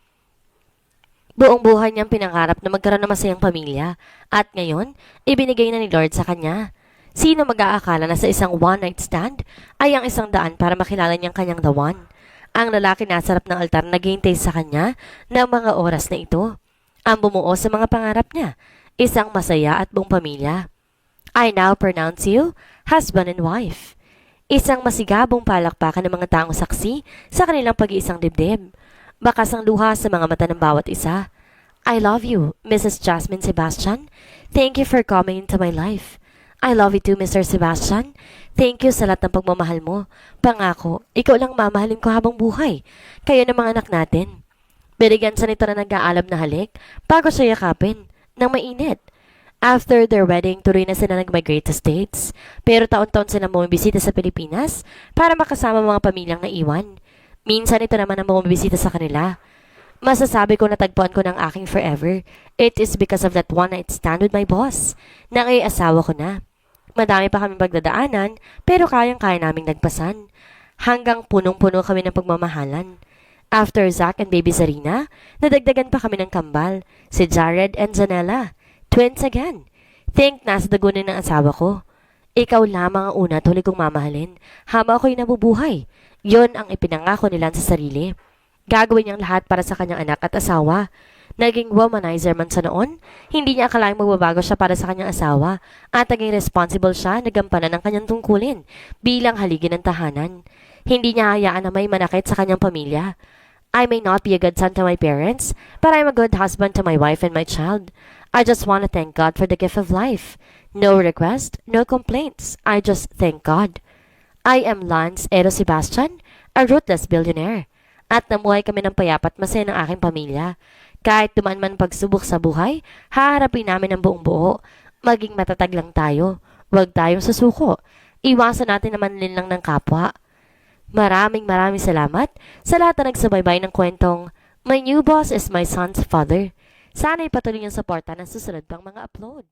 Buong buhay niyang pinangarap na magkaroon ng masayang pamilya. At ngayon, ibinigay na ni Lord sa kanya. Sino mag-aakala na sa isang one-night stand ay ang isang daan para makilala niyang kanyang the one? Ang lalaki nasa harap ng altar naghihintay sa kanya ng mga oras na ito. Ang bumuo sa mga pangarap niya, isang masaya at buong pamilya. I now pronounce you husband and wife. Isang masigabong palakpakan ng mga taong saksi sa kanilang pag-iisang dibdib. Bakas ang luha sa mga mata ng bawat isa. I love you, Mrs. Jasmine Sebastian. Thank you for coming into my life. I love you too, Mr. Sebastian. Thank you sa lahat ng pagmamahal mo. Pangako, ikaw lang mamahalin ko habang buhay. Kayo ng mga anak natin. Binigyan sa nito na nag-aalab na halik bago siya yakapin ng mainit. After their wedding, tuloy na sila nag-migrate sa States. Pero taon-taon silang bumibisita sa Pilipinas para makasama mga pamilyang naiwan. Minsan ito naman ang bumibisita sa kanila. Masasabi ko na tagpuan ko ng aking forever. It is because of that one-night stand with my boss. Na ngayon asawa ko na. Madami pa kami pagdadaanan, pero kayang-kaya naming nagpasan. Hanggang punong-puno kami ng pagmamahalan. After Zach and baby Zarina, nadagdagan pa kami ng kambal, si Jared and Zanella. Twins again. Think nasa dagunin ng asawa ko. Ikaw lamang ang una tuloy kong mamahalin, habang ako'y nabubuhay. Yon ang ipinangako nila sa sarili. Gagawin niyang lahat para sa kanyang anak at asawa. Naging womanizer man sa noon, hindi niya akalaing magbabago siya para sa kanyang asawa at naging responsible siya na gampanan ng kanyang tungkulin bilang haligi ng tahanan. Hindi niya hayaan na may manakit sa kanyang pamilya. I may not be a good son to my parents, but I'm a good husband to my wife and my child. I just want to thank God for the gift of life. No request, no complaints. I just thank God. I am Lance Eros Sebastian, a ruthless billionaire. At namuhay kami ng payapat masaya ng aking pamilya. Kahit dumaan man pagsubok sa buhay, haharapin namin ang buong buo. Maging matatag lang tayo. Huwag tayong susuko. Iwasan natin naman lang ng kapwa. Maraming salamat sa lahat na nagsubaybay ng kwentong My New Boss is My Son's Father. Sana'y patuloy niyong suporta ng susunod pang mga upload.